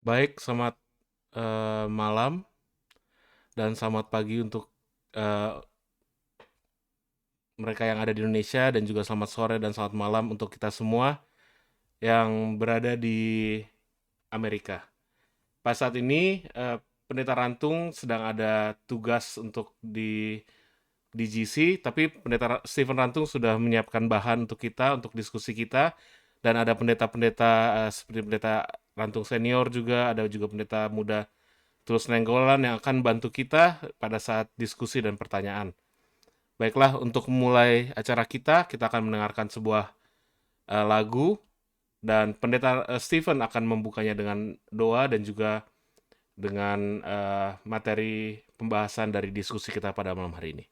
Baik, selamat malam dan selamat pagi untuk eh, mereka yang ada di Indonesia dan juga selamat sore dan selamat malam untuk kita semua yang berada di Amerika. Pas saat ini Pendeta Rantung sedang ada tugas untuk di GC, tapi Stephen Rantung sudah menyiapkan bahan untuk kita, untuk diskusi kita, dan ada pendeta-pendeta seperti pendeta Rantung senior juga, ada juga pendeta muda Tulus Nenggolan yang akan bantu kita pada saat diskusi dan pertanyaan. Baiklah, untuk memulai acara kita akan mendengarkan sebuah lagu dan Pendeta Stephen akan membukanya dengan doa dan juga dengan materi pembahasan dari diskusi kita pada malam hari ini.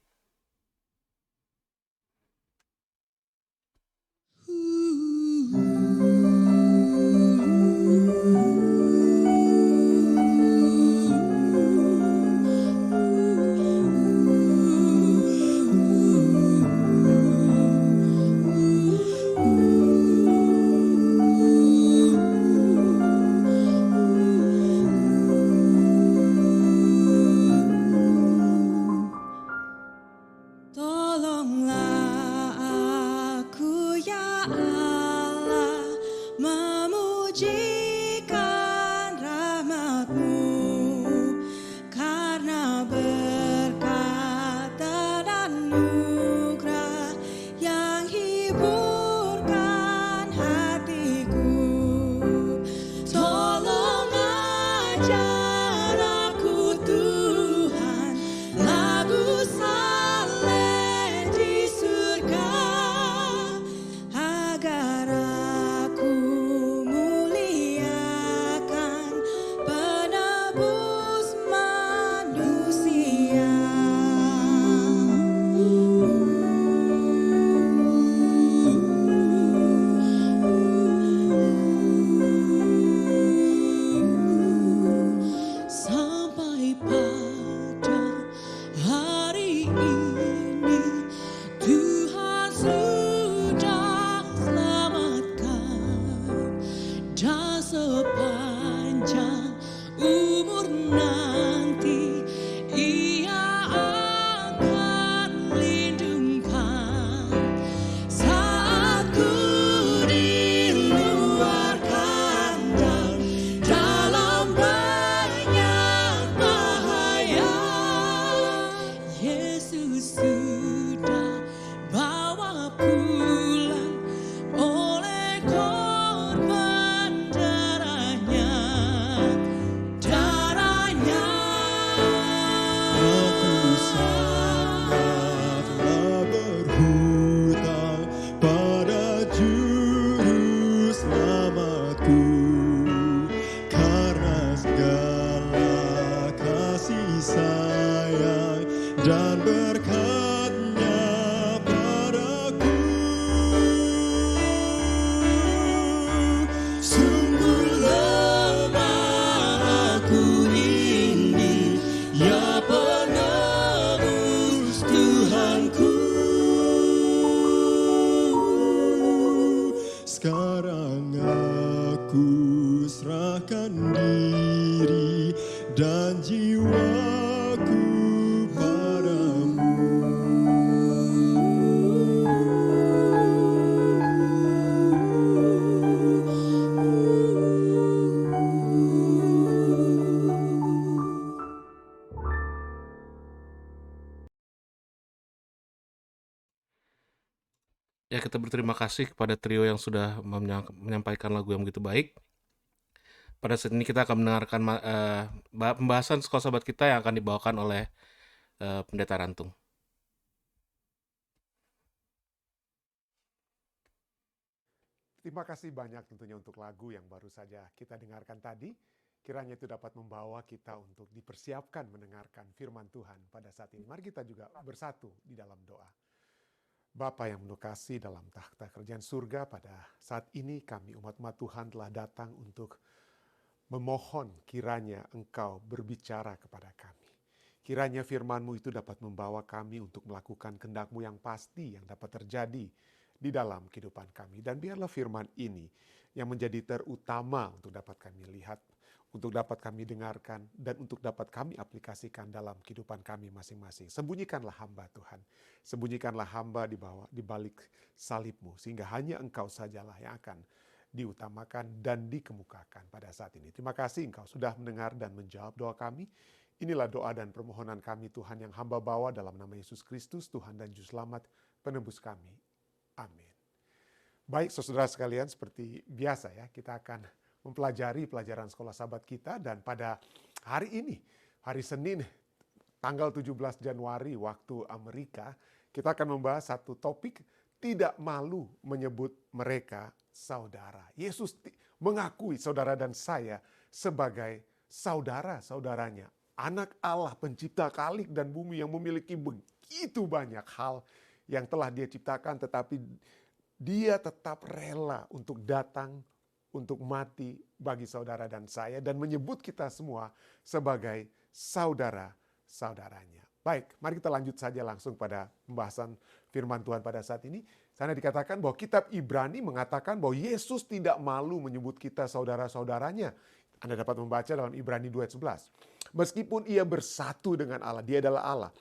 Tolonglah aku ya Allah, memujikan rahmat-Mu, karena berkat dan anugerah yang hiburkan hatiku. Tolong ajar aku Tuhan, lagu saleh di surga, agar aku muliakan penebus manusia. Sampai pada hari ini Tuhan sudah selamatkan, dan sepanjang umur nanti Ia akan lindungkan. Saat ku di luar kandang dalam banyak bahaya, Yesus sudah bawa pulang oleh korban darahnya. Aku sangatlah berhutang pada Juru Selamatku, karena segala kasih sayang dan berkat-Nya padaku. Sungguh lemah aku ini, ya penebus Tuhanku. Sekarang aku serahkan diri dan jiwaku padamu. Ya, kita berterima kasih kepada trio yang sudah menyampaikan lagu yang begitu baik. Pada saat ini kita akan mendengarkan pembahasan sekolah sahabat kita yang akan dibawakan oleh Pendeta Rantung. Terima kasih banyak tentunya untuk lagu yang baru saja kita dengarkan tadi. Kiranya itu dapat membawa kita untuk dipersiapkan mendengarkan firman Tuhan pada saat ini. Mari kita juga bersatu di dalam doa. Bapa yang penuh kasih dalam takhta kerajaan surga, pada saat ini kami umat-umat Tuhan telah datang untuk memohon kiranya Engkau berbicara kepada kami. Kiranya firman-Mu itu dapat membawa kami untuk melakukan kehendak-Mu yang pasti yang dapat terjadi di dalam kehidupan kami. Dan biarlah firman ini yang menjadi terutama untuk dapat kami lihat, untuk dapat kami dengarkan, dan untuk dapat kami aplikasikan dalam kehidupan kami masing-masing. Sembunyikanlah hamba Tuhan, sembunyikanlah hamba di balik salib-Mu, sehingga hanya Engkau sajalah yang akan diutamakan dan dikemukakan pada saat ini. Terima kasih Engkau sudah mendengar dan menjawab doa kami. Inilah doa dan permohonan kami Tuhan yang hamba bawa dalam nama Yesus Kristus, Tuhan dan Juru Selamat, penebus kami. Amin. Baik saudara sekalian, seperti biasa ya, kita akan mempelajari pelajaran sekolah sahabat kita, dan pada hari ini, hari Senin, tanggal 17 Januari waktu Amerika, kita akan membahas satu topik, tidak malu menyebut mereka saudara. Yesus mengakui saudara dan saya sebagai saudara-saudaranya. Anak Allah, pencipta kalik dan bumi yang memiliki begitu banyak hal yang telah Dia ciptakan, tetapi Dia tetap rela untuk datang, untuk mati bagi saudara dan saya, dan menyebut kita semua sebagai saudara-saudaranya. Baik, mari kita lanjut saja langsung pada pembahasan firman Tuhan pada saat ini. Sana dikatakan bahwa kitab Ibrani mengatakan bahwa Yesus tidak malu menyebut kita saudara-saudaranya. Anda dapat membaca dalam Ibrani 2 ayat 11. Meskipun ia bersatu dengan Allah, dia adalah Allah.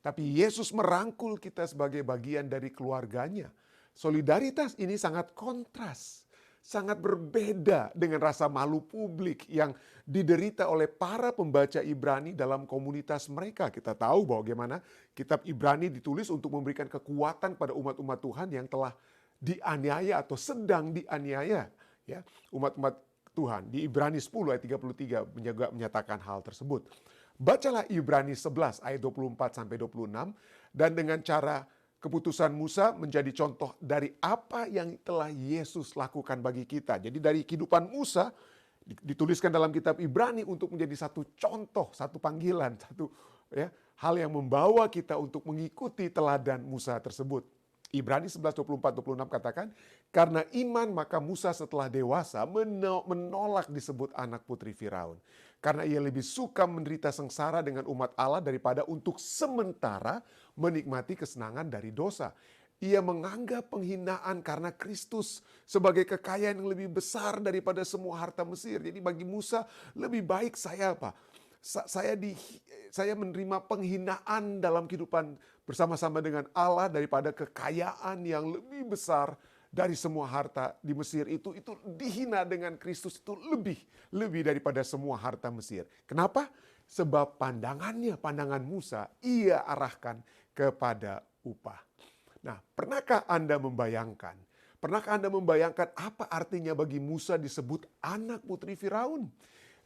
Tapi Yesus merangkul kita sebagai bagian dari keluarganya. Solidaritas ini sangat kontras, sangat berbeda dengan rasa malu publik yang diderita oleh para pembaca Ibrani dalam komunitas mereka. Kita tahu bahwa bagaimana kitab Ibrani ditulis untuk memberikan kekuatan pada umat-umat Tuhan yang telah dianiaya atau sedang dianiaya. Ya, umat-umat Tuhan. Di Ibrani 10 ayat 33 juga menyatakan hal tersebut. Bacalah Ibrani 11 ayat 24-26, dan dengan cara keputusan Musa menjadi contoh dari apa yang telah Yesus lakukan bagi kita. Jadi dari kehidupan Musa dituliskan dalam kitab Ibrani untuk menjadi satu contoh, satu panggilan, satu hal yang membawa kita untuk mengikuti teladan Musa tersebut. Ibrani 11:24-26 katakan, karena iman maka Musa setelah dewasa menolak disebut anak putri Firaun. Karena ia lebih suka menderita sengsara dengan umat Allah daripada untuk sementara menikmati kesenangan dari dosa. Ia menganggap penghinaan karena Kristus sebagai kekayaan yang lebih besar daripada semua harta Mesir. Jadi bagi Musa lebih baik saya apa? Saya menerima penghinaan dalam kehidupan bersama-sama dengan Allah daripada kekayaan yang lebih besar dari semua harta di Mesir itu dihina dengan Kristus itu lebih daripada semua harta Mesir. Kenapa? Sebab pandangan Musa ia arahkan kepada upah. Nah, pernahkah Anda membayangkan apa artinya bagi Musa disebut anak putri Firaun?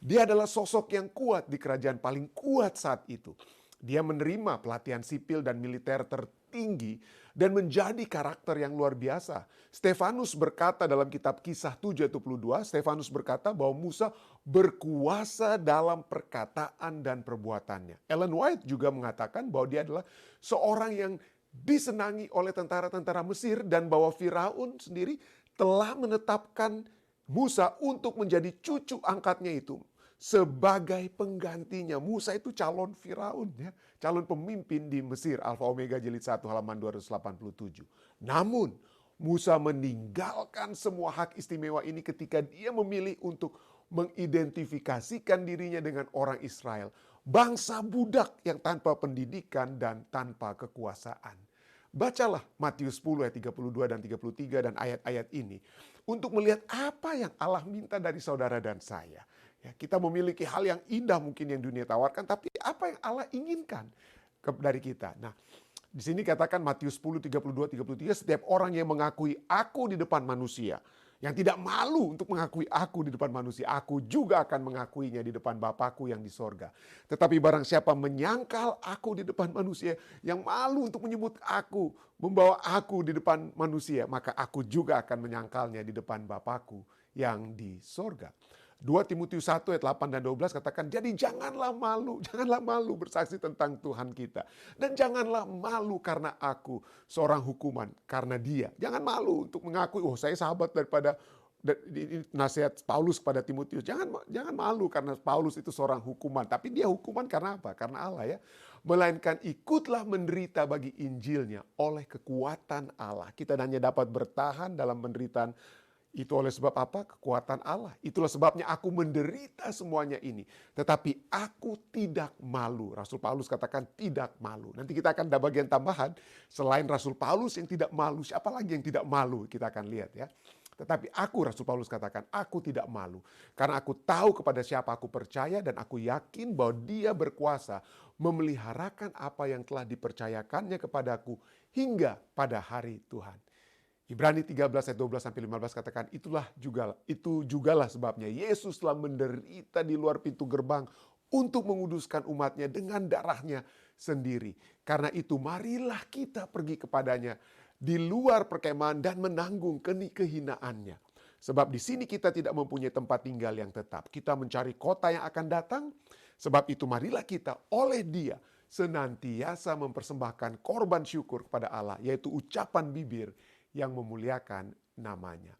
Dia adalah sosok yang kuat di kerajaan paling kuat saat itu. Dia menerima pelatihan sipil dan militer tertinggi dan menjadi karakter yang luar biasa. Stefanus berkata dalam kitab Kisah 7:22, Stefanus berkata bahwa Musa berkuasa dalam perkataan dan perbuatannya. Ellen White juga mengatakan bahwa dia adalah seorang yang disenangi oleh tentara-tentara Mesir, dan bahwa Firaun sendiri telah menetapkan Musa untuk menjadi cucu angkatnya itu sebagai penggantinya. Musa itu calon Firaun, ya, calon pemimpin di Mesir. Alfa Omega jilid 1 halaman 287. Namun Musa meninggalkan semua hak istimewa ini ketika dia memilih untuk mengidentifikasikan dirinya dengan orang Israel, bangsa budak yang tanpa pendidikan dan tanpa kekuasaan. Bacalah Matius 10 ayat 32 dan 33 dan ayat-ayat ini untuk melihat apa yang Allah minta dari saudara dan saya. Ya, kita memiliki hal yang indah mungkin yang dunia tawarkan, tapi apa yang Allah inginkan dari kita. Nah, di sini katakan Matius 10, 32, 33, setiap orang yang mengakui aku di depan manusia, yang tidak malu untuk mengakui aku di depan manusia, aku juga akan mengakuinya di depan Bapakku yang di sorga. Tetapi barang siapa menyangkal aku di depan manusia, yang malu untuk menyebut aku, membawa aku di depan manusia, maka aku juga akan menyangkalnya di depan Bapakku yang di sorga. 2 Timotius 1 ayat 8 dan 12 katakan, jadi janganlah malu bersaksi tentang Tuhan kita. Dan janganlah malu karena aku seorang hukuman, karena dia. Jangan malu untuk mengakui, saya sahabat daripada, nasihat Paulus kepada Timotius. Jangan malu karena Paulus itu seorang hukuman. Tapi dia hukuman karena apa? Karena Allah, ya. Melainkan ikutlah menderita bagi Injilnya oleh kekuatan Allah. Kita hanya dapat bertahan dalam penderitaan Itu oleh sebab apa? Kekuatan Allah. Itulah sebabnya aku menderita semuanya ini. Tetapi aku tidak malu. Rasul Paulus katakan tidak malu. Nanti kita akan ada bagian tambahan. Selain Rasul Paulus yang tidak malu, siapa lagi yang tidak malu? Kita akan lihat ya. Tetapi aku, Rasul Paulus katakan, aku tidak malu. Karena aku tahu kepada siapa aku percaya dan aku yakin bahwa dia berkuasa memeliharakan apa yang telah dipercayakannya kepadaku hingga pada hari Tuhan. Ibrani 13 ayat 12 sampai 15 katakan itu jugalah sebabnya Yesus telah menderita di luar pintu gerbang untuk menguduskan umatnya dengan darahnya sendiri. Karena itu marilah kita pergi kepadanya di luar perkemahan dan menanggung kehinaannya. Sebab di sini kita tidak mempunyai tempat tinggal yang tetap. Kita mencari kota yang akan datang. Sebab itu marilah kita oleh Dia senantiasa mempersembahkan korban syukur kepada Allah, yaitu ucapan bibir yang memuliakan namanya.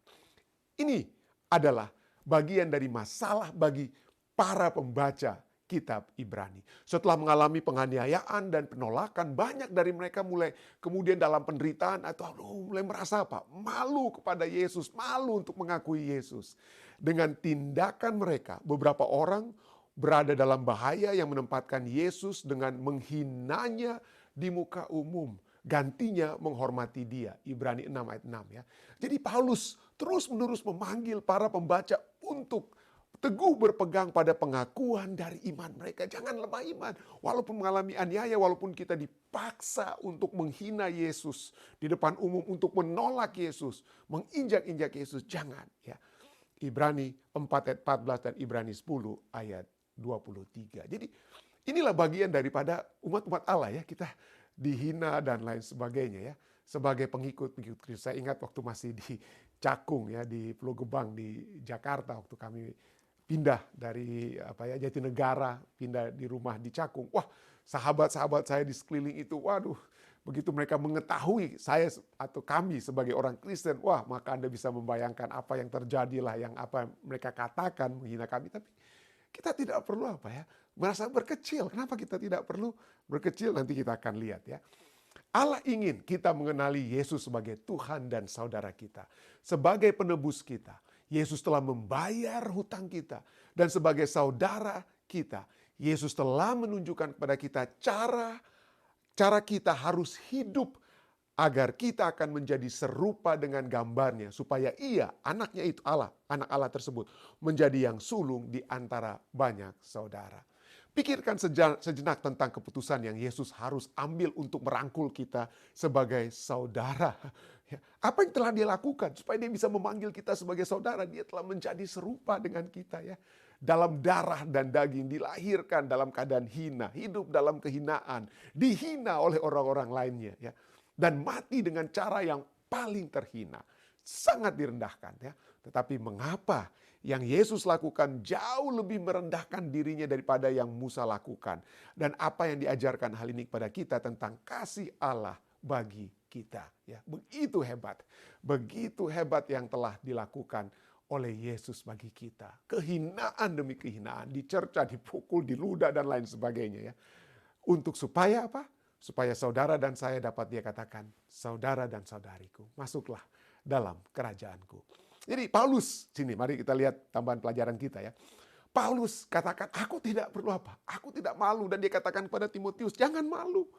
Ini adalah bagian dari masalah bagi para pembaca kitab Ibrani. Setelah mengalami penganiayaan dan penolakan, banyak dari mereka mulai kemudian dalam penderitaan atau mulai merasa apa? Malu kepada Yesus, malu untuk mengakui Yesus. Dengan tindakan mereka, beberapa orang berada dalam bahaya yang menempatkan Yesus dengan menghinanya di muka umum. Gantinya menghormati Dia. Ibrani 6 ayat 6 ya. Jadi Paulus terus-menerus memanggil para pembaca untuk teguh berpegang pada pengakuan dari iman mereka. Jangan lemah iman. Walaupun mengalami aniaya, walaupun kita dipaksa untuk menghina Yesus di depan umum, untuk menolak Yesus, menginjak-injak Yesus, jangan ya. Ibrani 4 ayat 14 dan Ibrani 10 ayat 23. Jadi inilah bagian daripada umat-umat Allah ya. Kita dihina dan lain sebagainya ya, sebagai pengikut Kristus. Saya ingat waktu masih di Cakung ya, di Pulau Gebang di Jakarta, waktu kami pindah dari Jatinegara, pindah di rumah di Cakung. Wah, sahabat-sahabat saya di sekeliling itu, waduh, begitu mereka mengetahui saya atau kami sebagai orang Kristen, wah, maka Anda bisa membayangkan apa yang terjadilah, yang apa mereka katakan menghina kami. Tapi kita tidak perlu merasa berkecil. Kenapa kita tidak perlu berkecil? Nanti kita akan lihat ya. Allah ingin kita mengenali Yesus sebagai Tuhan dan saudara kita. Sebagai penebus kita. Yesus telah membayar hutang kita. Dan sebagai saudara kita, Yesus telah menunjukkan kepada kita cara kita harus hidup agar kita akan menjadi serupa dengan gambarnya, supaya Ia, anaknya itu Allah, anak Allah tersebut, menjadi yang sulung di antara banyak saudara. Pikirkan sejenak tentang keputusan yang Yesus harus ambil untuk merangkul kita sebagai saudara. Apa yang telah Dia lakukan supaya Dia bisa memanggil kita sebagai saudara? Dia telah menjadi serupa dengan kita ya. Dalam darah dan daging, dilahirkan dalam keadaan hina, hidup dalam kehinaan, dihina oleh orang-orang lainnya ya. Dan mati dengan cara yang paling terhina. Sangat direndahkan ya. Tetapi mengapa yang Yesus lakukan jauh lebih merendahkan dirinya daripada yang Musa lakukan. Dan apa yang diajarkan hal ini kepada kita tentang kasih Allah bagi kita. Ya, begitu hebat. Begitu hebat yang telah dilakukan oleh Yesus bagi kita. Kehinaan demi kehinaan. Dicerca, dipukul, diludah dan lain sebagainya ya. Untuk supaya apa? Supaya saudara dan saya dapat Dia katakan, saudara dan saudariku, masuklah dalam kerajaanku. Jadi Paulus, sini mari kita lihat tambahan pelajaran kita ya. Paulus katakan, aku tidak perlu apa? Aku tidak malu. Dan dia katakan kepada Timotius, jangan malu.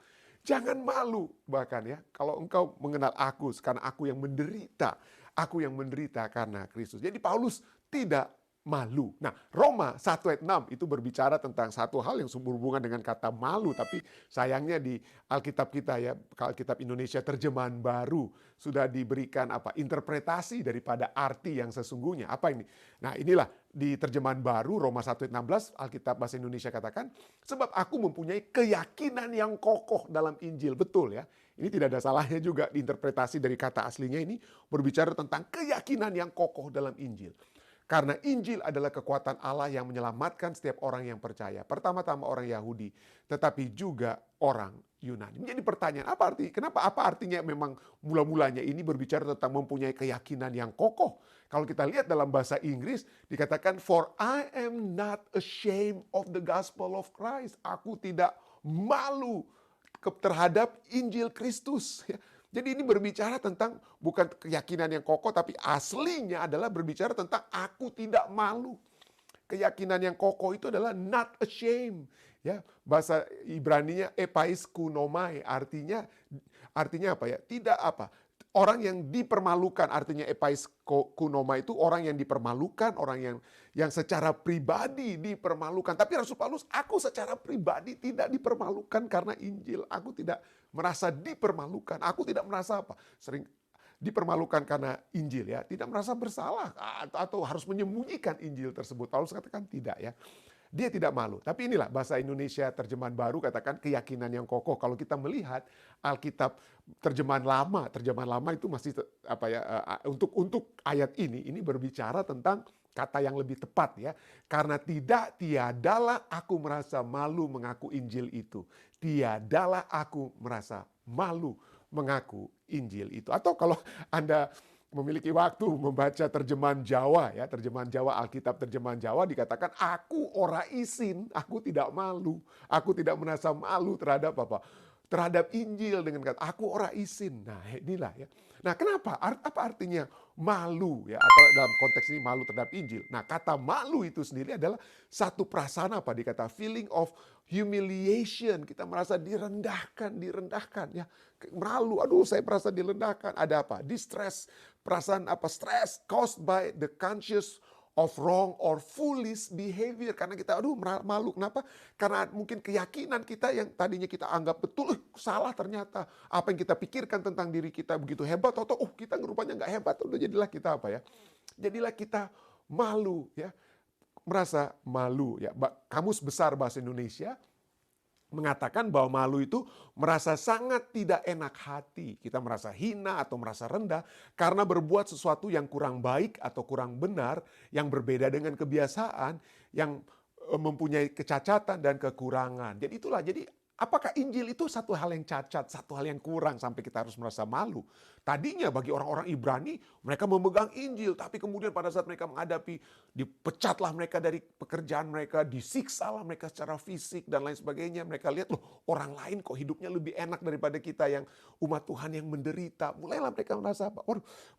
Jangan malu. Bahkan ya, kalau engkau mengenal aku, karena aku yang menderita. Aku yang menderita karena Kristus. Jadi Paulus tidak malu. Nah, Roma 1 ayat 6 itu berbicara tentang satu hal yang berhubungan dengan kata malu. Tapi sayangnya di Alkitab kita ya, Alkitab Indonesia terjemahan baru sudah diberikan interpretasi daripada arti yang sesungguhnya. Apa ini? Nah, inilah di terjemahan baru Roma 1 ayat 16 Alkitab bahasa Indonesia katakan, sebab aku mempunyai keyakinan yang kokoh dalam Injil. Betul ya. Ini tidak ada salahnya juga diinterpretasi dari kata aslinya ini berbicara tentang keyakinan yang kokoh dalam Injil. Karena Injil adalah kekuatan Allah yang menyelamatkan setiap orang yang percaya. Pertama-tama orang Yahudi, tetapi juga orang Yunani. Menjadi pertanyaan, kenapa artinya memang mula-mulanya ini berbicara tentang mempunyai keyakinan yang kokoh. Kalau kita lihat dalam bahasa Inggris, dikatakan, for I am not ashamed of the gospel of Christ. Aku tidak malu terhadap Injil Kristus. Jadi ini berbicara tentang bukan keyakinan yang kokoh, tapi aslinya adalah berbicara tentang aku tidak malu. Keyakinan yang kokoh itu adalah not ashamed. Ya, bahasa Ibraninya epaiskunomai, artinya apa ya? Tidak apa? Orang yang dipermalukan, artinya epaiskunomai itu orang yang dipermalukan, orang yang secara pribadi dipermalukan. Tapi Rasul Paulus, aku secara pribadi tidak dipermalukan karena Injil. Aku tidak merasa dipermalukan. Aku tidak merasa apa? Sering dipermalukan karena Injil ya. Tidak merasa bersalah atau harus menyembunyikan Injil tersebut. Paulus katakan tidak ya. Dia tidak malu. Tapi inilah bahasa Indonesia terjemahan baru katakan keyakinan yang kokoh. Kalau kita melihat Alkitab terjemahan lama itu masih apa ya untuk ayat ini berbicara tentang kata yang lebih tepat ya. Karena tiadalah aku merasa malu mengaku Injil itu. Tiadalah aku merasa malu mengaku Injil itu. Atau kalau Anda memiliki waktu membaca terjemahan Jawa ya, terjemahan Jawa, Alkitab terjemahan Jawa dikatakan aku ora isin, aku tidak malu, aku tidak merasa malu terhadap apa? Terhadap Injil dengan kata aku ora isin. Nah, inilah ya. Nah, kenapa? Apa artinya malu ya? Atau dalam konteks ini malu terhadap Injil. Nah, kata malu itu sendiri adalah satu perasaan apa? Dikata feeling of humiliation. Kita merasa direndahkan ya. Malu, aduh saya merasa direndahkan. Ada apa? Distress, perasaan apa? Stress caused by the conscious of wrong or foolish behavior. Karena kita malu. Kenapa? Karena mungkin keyakinan kita yang tadinya kita anggap betul, salah ternyata. Apa yang kita pikirkan tentang diri kita begitu hebat, atau kita rupanya nggak hebat. Udah jadilah kita apa ya? Jadilah kita malu ya. Merasa malu ya. Kamus Besar Bahasa Indonesia mengatakan bahwa malu itu merasa sangat tidak enak hati. Kita merasa hina atau merasa rendah karena berbuat sesuatu yang kurang baik atau kurang benar, yang berbeda dengan kebiasaan, yang mempunyai kecacatan dan kekurangan. Jadi itulah, apakah Injil itu satu hal yang cacat, satu hal yang kurang sampai kita harus merasa malu? Tadinya bagi orang-orang Ibrani, mereka memegang Injil, tapi kemudian pada saat mereka menghadapi, dipecatlah mereka dari pekerjaan mereka, disiksalah mereka secara fisik dan lain sebagainya. Mereka lihat, loh orang lain kok hidupnya lebih enak daripada kita yang umat Tuhan yang menderita. Mulailah mereka merasa apa?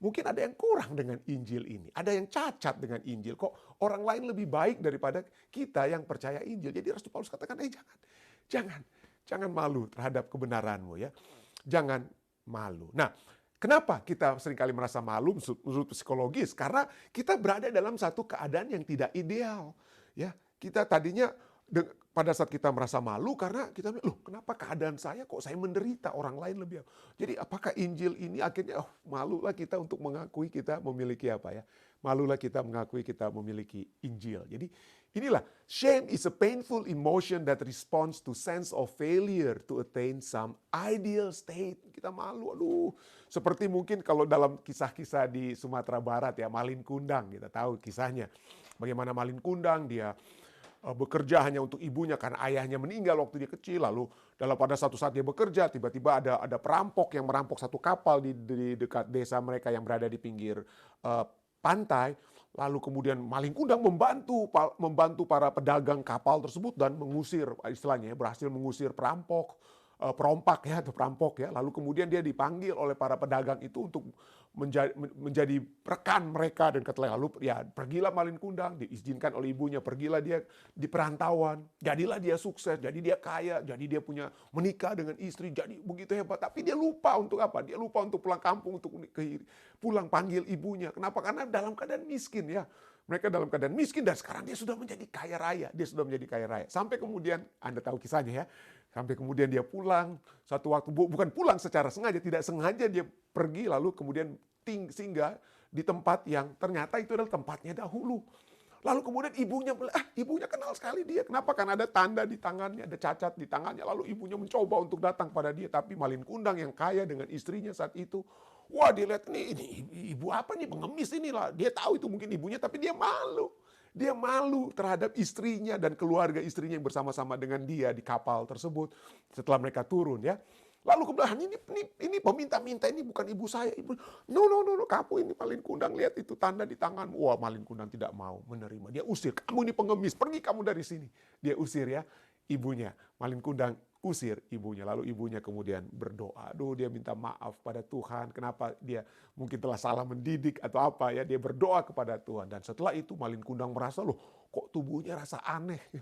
Mungkin ada yang kurang dengan Injil ini. Ada yang cacat dengan Injil. Kok orang lain lebih baik daripada kita yang percaya Injil. Jadi Rasul Paulus katakan, jangan malu terhadap kebenaranmu ya. Jangan malu. Nah, kenapa kita seringkali merasa malu menurut psikologis? Karena kita berada dalam satu keadaan yang tidak ideal. Ya, kita tadinya pada saat kita merasa malu karena kita bilang, loh kenapa keadaan saya kok saya menderita, orang lain lebih. Jadi apakah Injil ini akhirnya malulah kita untuk mengakui kita memiliki apa ya? Malulah kita mengakui kita memiliki Injil. Jadi inilah, shame is a painful emotion that responds to sense of failure to attain some ideal state. Kita malu, aduh. Seperti mungkin kalau dalam kisah-kisah di Sumatera Barat ya, Malin Kundang, kita tahu kisahnya. Bagaimana Malin Kundang, dia bekerja hanya untuk ibunya karena ayahnya meninggal waktu dia kecil. Lalu pada satu saat dia bekerja, tiba-tiba ada perampok yang merampok satu kapal di dekat desa mereka yang berada di pinggir pantai. Lalu kemudian Malin Kundang membantu para pedagang kapal tersebut dan mengusir, istilahnya berhasil mengusir perompak ya, atau perampok ya. Lalu kemudian dia dipanggil oleh para pedagang itu untuk menjadi rekan mereka, dan lalu ya pergilah Malin Kundang, diizinkan oleh ibunya, pergilah dia di perantauan, jadilah dia sukses, jadi dia kaya, jadi dia menikah dengan istri, jadi begitu hebat. Tapi dia lupa untuk apa? Dia lupa untuk pulang kampung, untuk pulang panggil ibunya. Kenapa? Karena dalam keadaan miskin ya. Mereka dalam keadaan miskin dan sekarang dia sudah menjadi kaya raya. Sampai kemudian, Anda tahu kisahnya ya. Sampai kemudian dia pulang, satu waktu, bukan pulang secara sengaja, tidak sengaja dia pergi lalu kemudian singgah di tempat yang ternyata itu adalah tempatnya dahulu. Lalu kemudian ibunya kenal sekali dia. Kenapa? Karena ada tanda di tangannya, ada cacat di tangannya. Lalu ibunya mencoba untuk datang pada dia, tapi Malin Kundang yang kaya dengan istrinya saat itu, wah dia lihat ini ibu apa nih, pengemis inilah. Dia tahu itu mungkin ibunya, tapi dia malu. Dia malu terhadap istrinya dan keluarga istrinya yang bersama-sama dengan dia di kapal tersebut setelah mereka turun ya. Lalu kemudian ini peminta-minta, ini bukan ibu saya. No, kamu ini Malin Kundang, lihat itu tanda di tanganmu. Wah, Malin Kundang tidak mau menerima. Dia usir, kamu ini pengemis, pergi kamu dari sini. Dia usir ya. ibunya. Malin kundang usir ibunya. Lalu ibunya kemudian berdoa. Aduh, dia minta maaf pada Tuhan. Kenapa dia mungkin telah salah mendidik atau apa ya. Dia berdoa kepada Tuhan. Dan setelah itu malin kundang merasa, loh kok tubuhnya rasa aneh.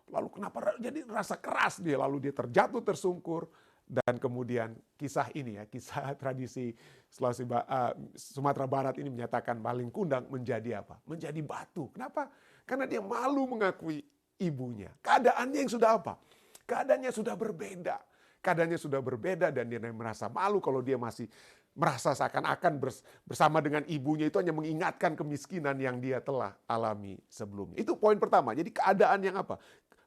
Lalu kenapa jadi rasa keras dia. Lalu dia terjatuh tersungkur. Dan kemudian kisah ini ya, kisah tradisi Sumatera Barat ini menyatakan malin kundang menjadi apa? Menjadi batu. Kenapa? Karena dia malu mengakui ibunya. Keadaannya yang sudah apa? Keadaannya sudah berbeda. Keadaannya sudah berbeda dan dia merasa malu kalau dia masih merasa seakan-akan bersama dengan ibunya itu hanya mengingatkan kemiskinan yang dia telah alami sebelumnya. Itu poin pertama. Jadi keadaan yang apa?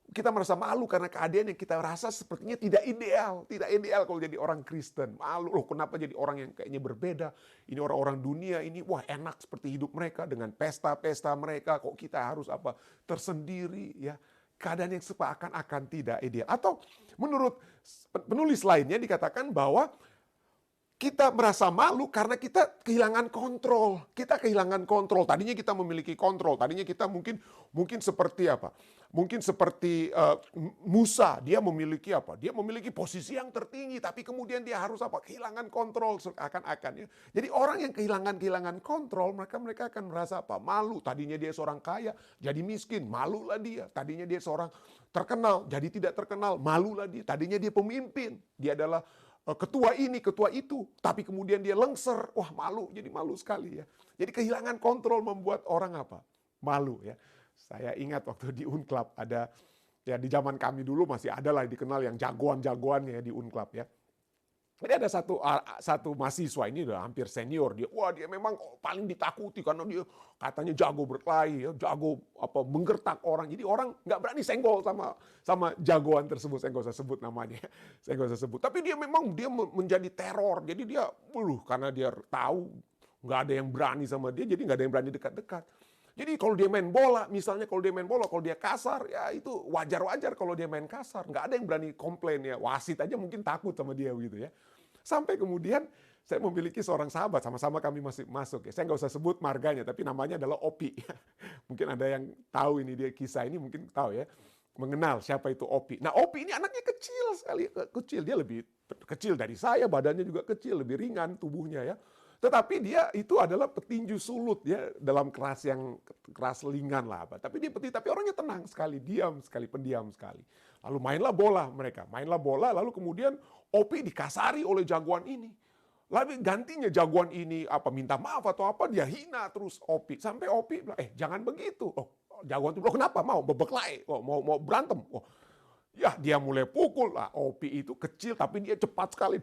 Kita merasa malu karena keadaan yang kita rasa sepertinya tidak ideal. Tidak ideal kalau jadi orang Kristen. Malu, loh kenapa jadi orang yang kayaknya berbeda. Ini orang-orang dunia ini, wah enak seperti hidup mereka dengan pesta-pesta mereka. Kok kita harus apa tersendiri ya. Keadaan yang seakan-akan tidak ideal. Atau menurut penulis lainnya dikatakan bahwa kita merasa malu karena kita kehilangan kontrol. Kita kehilangan kontrol. Tadinya kita memiliki kontrol. Tadinya kita mungkin seperti apa? Mungkin seperti Musa. Dia memiliki apa? Dia memiliki posisi yang tertinggi. Tapi kemudian dia harus apa? Kehilangan kontrol seakan-akan. Ya. Jadi orang yang kehilangan kontrol, mereka akan merasa apa? Malu. Tadinya dia seorang kaya, jadi miskin. Malulah dia. Tadinya dia seorang terkenal, jadi tidak terkenal. Malulah dia. Tadinya dia pemimpin. Dia adalah ketua ini, ketua itu, tapi kemudian dia lengser, wah malu, jadi malu sekali ya. Jadi kehilangan kontrol membuat orang apa? Malu ya. Saya ingat waktu di Unclub ada, ya di zaman kami dulu masih ada lah dikenal yang jagoan-jagoannya ya di Unclub ya. Jadi ada satu mahasiswa ini udah hampir senior, dia memang paling ditakuti karena dia katanya jago berkelahi, ya, jago apa menggertak orang. Jadi orang nggak berani senggol sama jagoan tersebut, saya nggak usah sebut namanya, saya nggak usah sebut. Tapi dia menjadi teror. Jadi dia, karena dia tahu nggak ada yang berani sama dia, jadi nggak ada yang berani dekat-dekat. Jadi kalau dia main bola, misalnya kalau dia kasar, ya itu wajar-wajar kalau dia main kasar. Nggak ada yang berani komplain ya, wasit aja mungkin takut sama dia gitu ya. Sampai kemudian saya memiliki seorang sahabat, sama-sama kami masih masuk ya. Saya nggak usah sebut marganya, tapi namanya adalah Opi. Mungkin ada yang tahu ini dia kisah ini mungkin tahu ya, mengenal siapa itu Opi. Nah Opi ini anaknya kecil sekali, kecil dia lebih kecil dari saya, badannya juga kecil, lebih ringan tubuhnya ya. Tetapi dia itu adalah petinju sulut ya dalam kelas ringan lah apa. Tapi dia petinju, tapi orangnya tenang sekali, diam sekali, pendiam sekali. Lalu mainlah bola mereka, lalu kemudian Opi dikasari oleh jagoan ini. Lalu gantinya jagoan ini apa minta maaf atau apa, dia hina terus Opi. Sampai Opi bilang, jangan begitu. Oh, jagoan itu kenapa mau berkelahi? Oh, mau berantem? Oh, ya dia mulai pukul lah. Opi itu kecil tapi dia cepat sekali.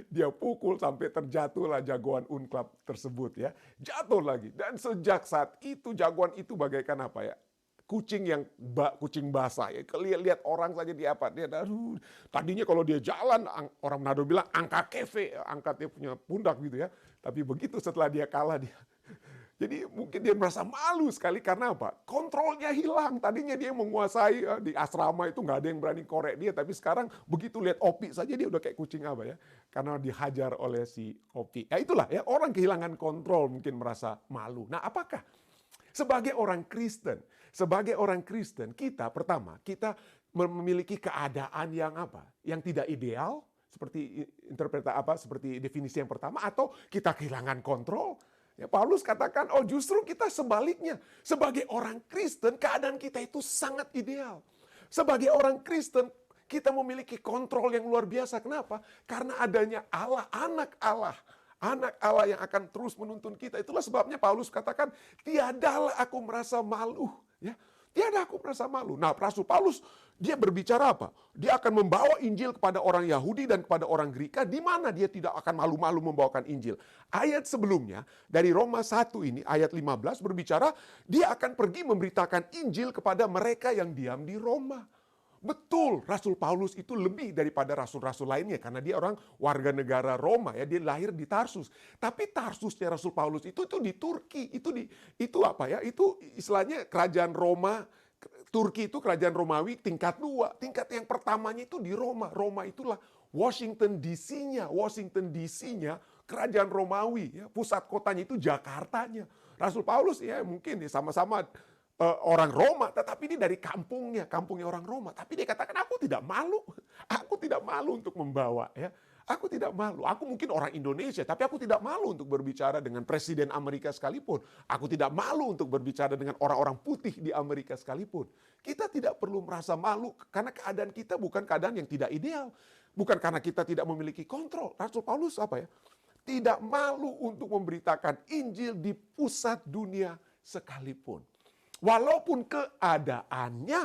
Dia pukul sampai terjatuhlah jagoan Unclub tersebut ya. Jatuh lagi. Dan sejak saat itu jagoan itu bagaikan apa ya? Kucing basah ya. Lihat orang saja dia apa? Dia tadinya kalau dia jalan orang Manado bilang angkat kefe, angkat dia punya pundak gitu ya. Tapi begitu setelah dia kalah dia jadi mungkin dia merasa malu sekali karena apa? Kontrolnya hilang. Tadinya dia menguasai di asrama itu nggak ada yang berani korek dia. Tapi sekarang begitu lihat Opi saja dia udah kayak kucing apa ya. Karena dihajar oleh si Opi. Ya itulah ya orang kehilangan kontrol mungkin merasa malu. Nah apakah sebagai orang Kristen kita pertama kita memiliki keadaan yang apa? Yang tidak ideal seperti seperti definisi yang pertama atau kita kehilangan kontrol? Ya, Paulus katakan, justru kita sebaliknya. Sebagai orang Kristen, keadaan kita itu sangat ideal. Sebagai orang Kristen, kita memiliki kontrol yang luar biasa. Kenapa? Karena adanya Allah, anak Allah. Anak Allah yang akan terus menuntun kita. Itulah sebabnya Paulus katakan, tiadalah aku merasa malu. Ya, tiada aku merasa malu. Nah, Rasul Paulus, dia berbicara apa? Dia akan membawa Injil kepada orang Yahudi dan kepada orang Greka, di mana dia tidak akan malu-malu membawakan Injil. Ayat sebelumnya, dari Roma 1 ini, ayat 15 berbicara, dia akan pergi memberitakan Injil kepada mereka yang diam di Roma. Betul, Rasul Paulus itu lebih daripada rasul-rasul lainnya, karena dia orang warga negara Roma, ya dia lahir di Tarsus. Tapi Tarsusnya Rasul Paulus itu di Turki, itu apa ya? Itu istilahnya kerajaan Roma. Turki itu kerajaan Romawi tingkat 2. Tingkat yang pertamanya itu di Roma. Roma itulah Washington DC-nya. Washington DC-nya kerajaan Romawi. Ya. Pusat kotanya itu Jakartanya. Rasul Paulus ya mungkin ya sama-sama orang Roma, tetapi dia dari kampungnya orang Roma. Tapi dia katakan, aku tidak malu untuk membawa, ya. Aku tidak malu. Aku mungkin orang Indonesia, tapi aku tidak malu untuk berbicara dengan presiden Amerika sekalipun. Aku tidak malu untuk berbicara dengan orang-orang putih di Amerika sekalipun. Kita tidak perlu merasa malu karena keadaan kita bukan keadaan yang tidak ideal. Bukan karena kita tidak memiliki kontrol. Rasul Paulus apa ya? Tidak malu untuk memberitakan Injil di pusat dunia sekalipun. Walaupun keadaannya,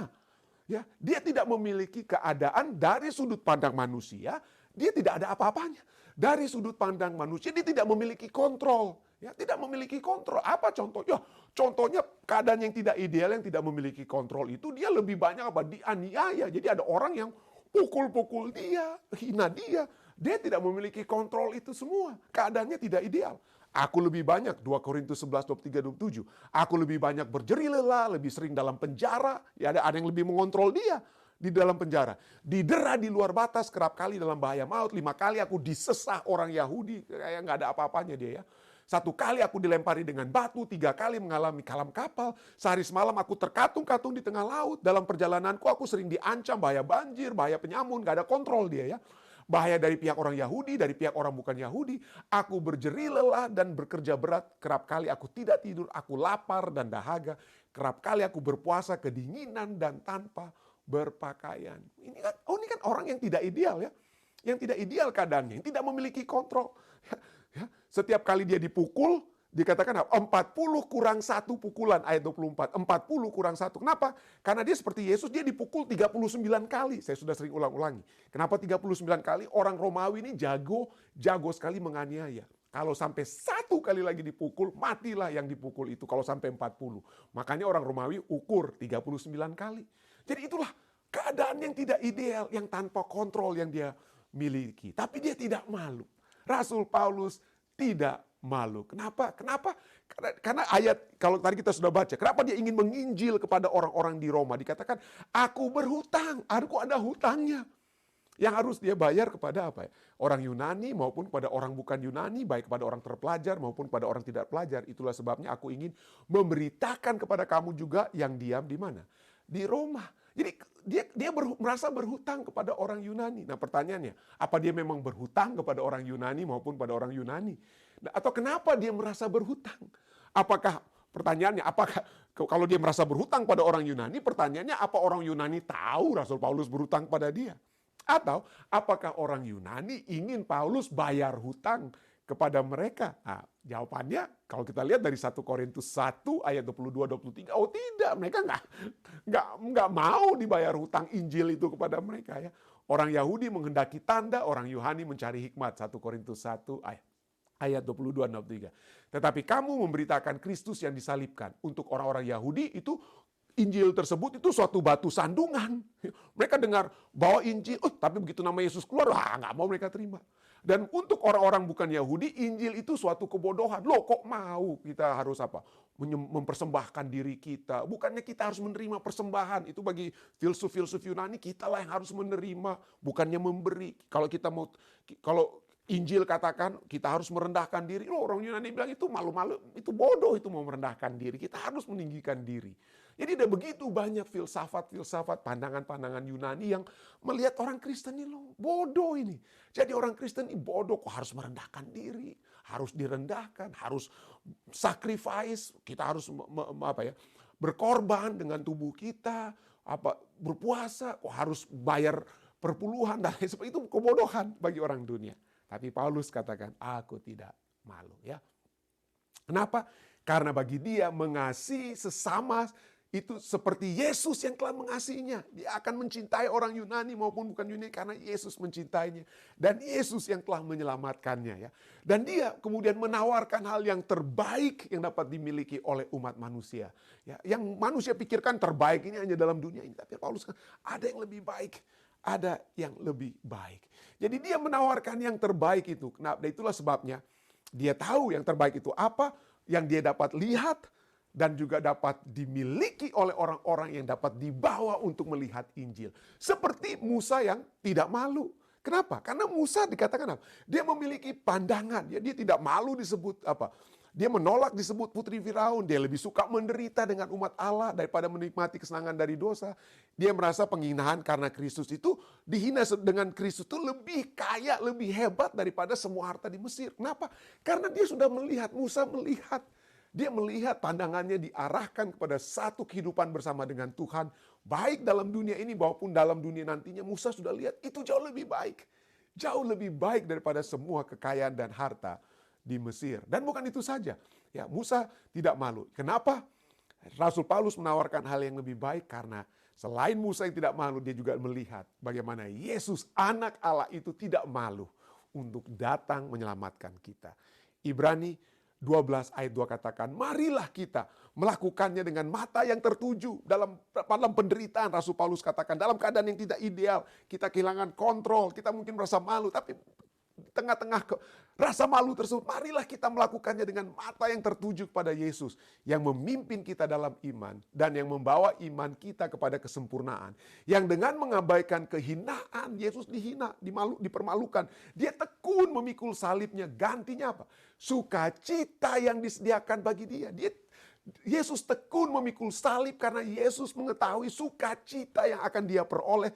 ya, dia tidak memiliki keadaan dari sudut pandang manusia, dia tidak ada apa-apanya. Dari sudut pandang manusia, dia tidak memiliki kontrol. Ya, tidak memiliki kontrol. Apa contohnya? Contohnya keadaan yang tidak ideal, yang tidak memiliki kontrol itu, dia lebih banyak apa? Dianiaya. Jadi ada orang yang pukul-pukul dia, hina dia. Dia tidak memiliki kontrol itu semua. Keadaannya tidak ideal. Aku lebih banyak, 2 Korintus 11, 23, 27. Aku lebih banyak berjeri lelah, lebih sering dalam penjara. Ya, ada yang lebih mengontrol dia di dalam penjara. Didera di luar batas, kerap kali dalam bahaya maut. 5 kali aku disesah orang Yahudi. Kayak nggak ada apa-apanya dia ya. 1 kali aku dilempari dengan batu, 3 kali mengalami kalam kapal. Sehari semalam aku terkatung-katung di tengah laut. Dalam perjalananku aku sering diancam bahaya banjir, bahaya penyamun. Nggak ada kontrol dia ya. Bahaya dari pihak orang Yahudi, dari pihak orang bukan Yahudi. Aku berjeri lelah dan bekerja berat. Kerap kali aku tidak tidur, aku lapar dan dahaga. Kerap kali aku berpuasa kedinginan dan tanpa berpakaian. Ini kan orang yang tidak ideal ya. Yang tidak ideal keadaannya, yang tidak memiliki kontrol. Ya, setiap kali dia dipukul, dikatakan 40 kurang 1 pukulan, ayat 24. 40 kurang 1. Kenapa? Karena dia seperti Yesus, dia dipukul 39 kali. Saya sudah sering ulang-ulangi. Kenapa 39 kali? Orang Romawi ini jago sekali menganiaya. Kalau sampai 1 kali lagi dipukul, matilah yang dipukul itu. Kalau sampai 40. Makanya orang Romawi ukur 39 kali. Jadi itulah keadaan yang tidak ideal, yang tanpa kontrol yang dia miliki. Tapi dia tidak malu. Rasul Paulus tidak malu. Kenapa? Karena ayat, kalau tadi kita sudah baca, kenapa dia ingin menginjil kepada orang-orang di Roma? Dikatakan, aku berhutang, aku ada hutangnya. Yang harus dia bayar kepada apa ya? Orang Yunani maupun kepada orang bukan Yunani, baik kepada orang terpelajar maupun kepada orang tidak pelajar. Itulah sebabnya aku ingin memberitakan kepada kamu juga yang diam di mana? Di Roma. Jadi dia merasa berhutang kepada orang Yunani. Nah pertanyaannya, apa dia memang berhutang kepada orang Yunani maupun pada orang Yunani? Nah, atau kenapa dia merasa berhutang? Pertanyaannya, apakah kalau dia merasa berhutang pada orang Yunani, pertanyaannya apa orang Yunani tahu Rasul Paulus berhutang pada dia? Atau apakah orang Yunani ingin Paulus bayar hutang kepada mereka? Nah, jawabannya kalau kita lihat dari 1 Korintus 1 ayat 22-23, oh tidak, mereka nggak mau dibayar hutang Injil itu kepada mereka ya. Orang Yahudi menghendaki tanda, orang Yunani mencari hikmat. 1 Korintus 1 ayat 22-23. Tetapi kamu memberitakan Kristus yang disalibkan. Untuk orang-orang Yahudi itu Injil tersebut itu suatu batu sandungan. Mereka dengar bawa Injil, tapi begitu nama Yesus keluar, nggak mau mereka terima. Dan untuk orang-orang bukan Yahudi, Injil itu suatu kebodohan. Loh kok mau kita harus apa? Mempersembahkan diri kita. Bukannya kita harus menerima persembahan. Itu bagi filsuf-filsuf Yunani, kita lah yang harus menerima. Bukannya memberi. Kalau Injil katakan kita harus merendahkan diri. Loh orang Yunani bilang itu malu-malu. Itu bodoh itu mau merendahkan diri. Kita harus meninggikan diri. Jadi ada begitu banyak filsafat-filsafat, pandangan-pandangan Yunani yang melihat orang Kristen ini loh, bodoh ini. Jadi orang Kristen ini bodoh, kok harus merendahkan diri, harus direndahkan, harus sacrifice, kita harus berkorban dengan tubuh kita, berpuasa, kok harus bayar perpuluhan, dan seperti itu kebodohan bagi orang dunia. Tapi Paulus katakan, aku tidak malu ya. Kenapa? Karena bagi dia mengasihi sesama itu seperti Yesus yang telah mengasihinya. Dia akan mencintai orang Yunani maupun bukan Yunani karena Yesus mencintainya. Dan Yesus yang telah menyelamatkannya ya. Dan dia kemudian menawarkan hal yang terbaik yang dapat dimiliki oleh umat manusia. Ya, yang manusia pikirkan terbaik ini hanya dalam dunia ini. Tapi Paulus ada yang lebih baik. Ada yang lebih baik. Jadi dia menawarkan yang terbaik itu. Nah, itulah sebabnya dia tahu yang terbaik itu apa, yang dia dapat lihat, dan juga dapat dimiliki oleh orang-orang yang dapat dibawa untuk melihat Injil. Seperti Musa yang tidak malu. Kenapa? Karena Musa dikatakan apa? Dia memiliki pandangan. Ya, dia tidak malu disebut apa? Dia menolak disebut putri Firaun. Dia lebih suka menderita dengan umat Allah daripada menikmati kesenangan dari dosa. Dia merasa penghinaan karena Kristus itu, dihina dengan Kristus itu lebih kaya, lebih hebat daripada semua harta di Mesir. Kenapa? Karena dia sudah melihat, Musa melihat. Dia melihat pandangannya diarahkan kepada satu kehidupan bersama dengan Tuhan. Baik dalam dunia ini maupun dalam dunia nantinya. Musa sudah lihat itu jauh lebih baik. Jauh lebih baik daripada semua kekayaan dan harta di Mesir. Dan bukan itu saja. Ya, Musa tidak malu. Kenapa? Rasul Paulus menawarkan hal yang lebih baik karena selain Musa yang tidak malu, dia juga melihat bagaimana Yesus anak Allah itu tidak malu untuk datang menyelamatkan kita. Ibrani 12 ayat 2 katakan, marilah kita melakukannya dengan mata yang tertuju. Dalam penderitaan Rasul Paulus katakan, dalam keadaan yang tidak ideal, kita kehilangan kontrol, kita mungkin merasa malu, tapi tengah-tengah rasa malu tersebut, marilah kita melakukannya dengan mata yang tertuju kepada Yesus, yang memimpin kita dalam iman, dan yang membawa iman kita kepada kesempurnaan. Yang dengan mengabaikan kehinaan, Yesus dihina, dipermalukan. Dia tekun memikul salibnya, gantinya apa? Sukacita yang disediakan bagi dia. Yesus tekun memikul salib karena Yesus mengetahui sukacita yang akan dia peroleh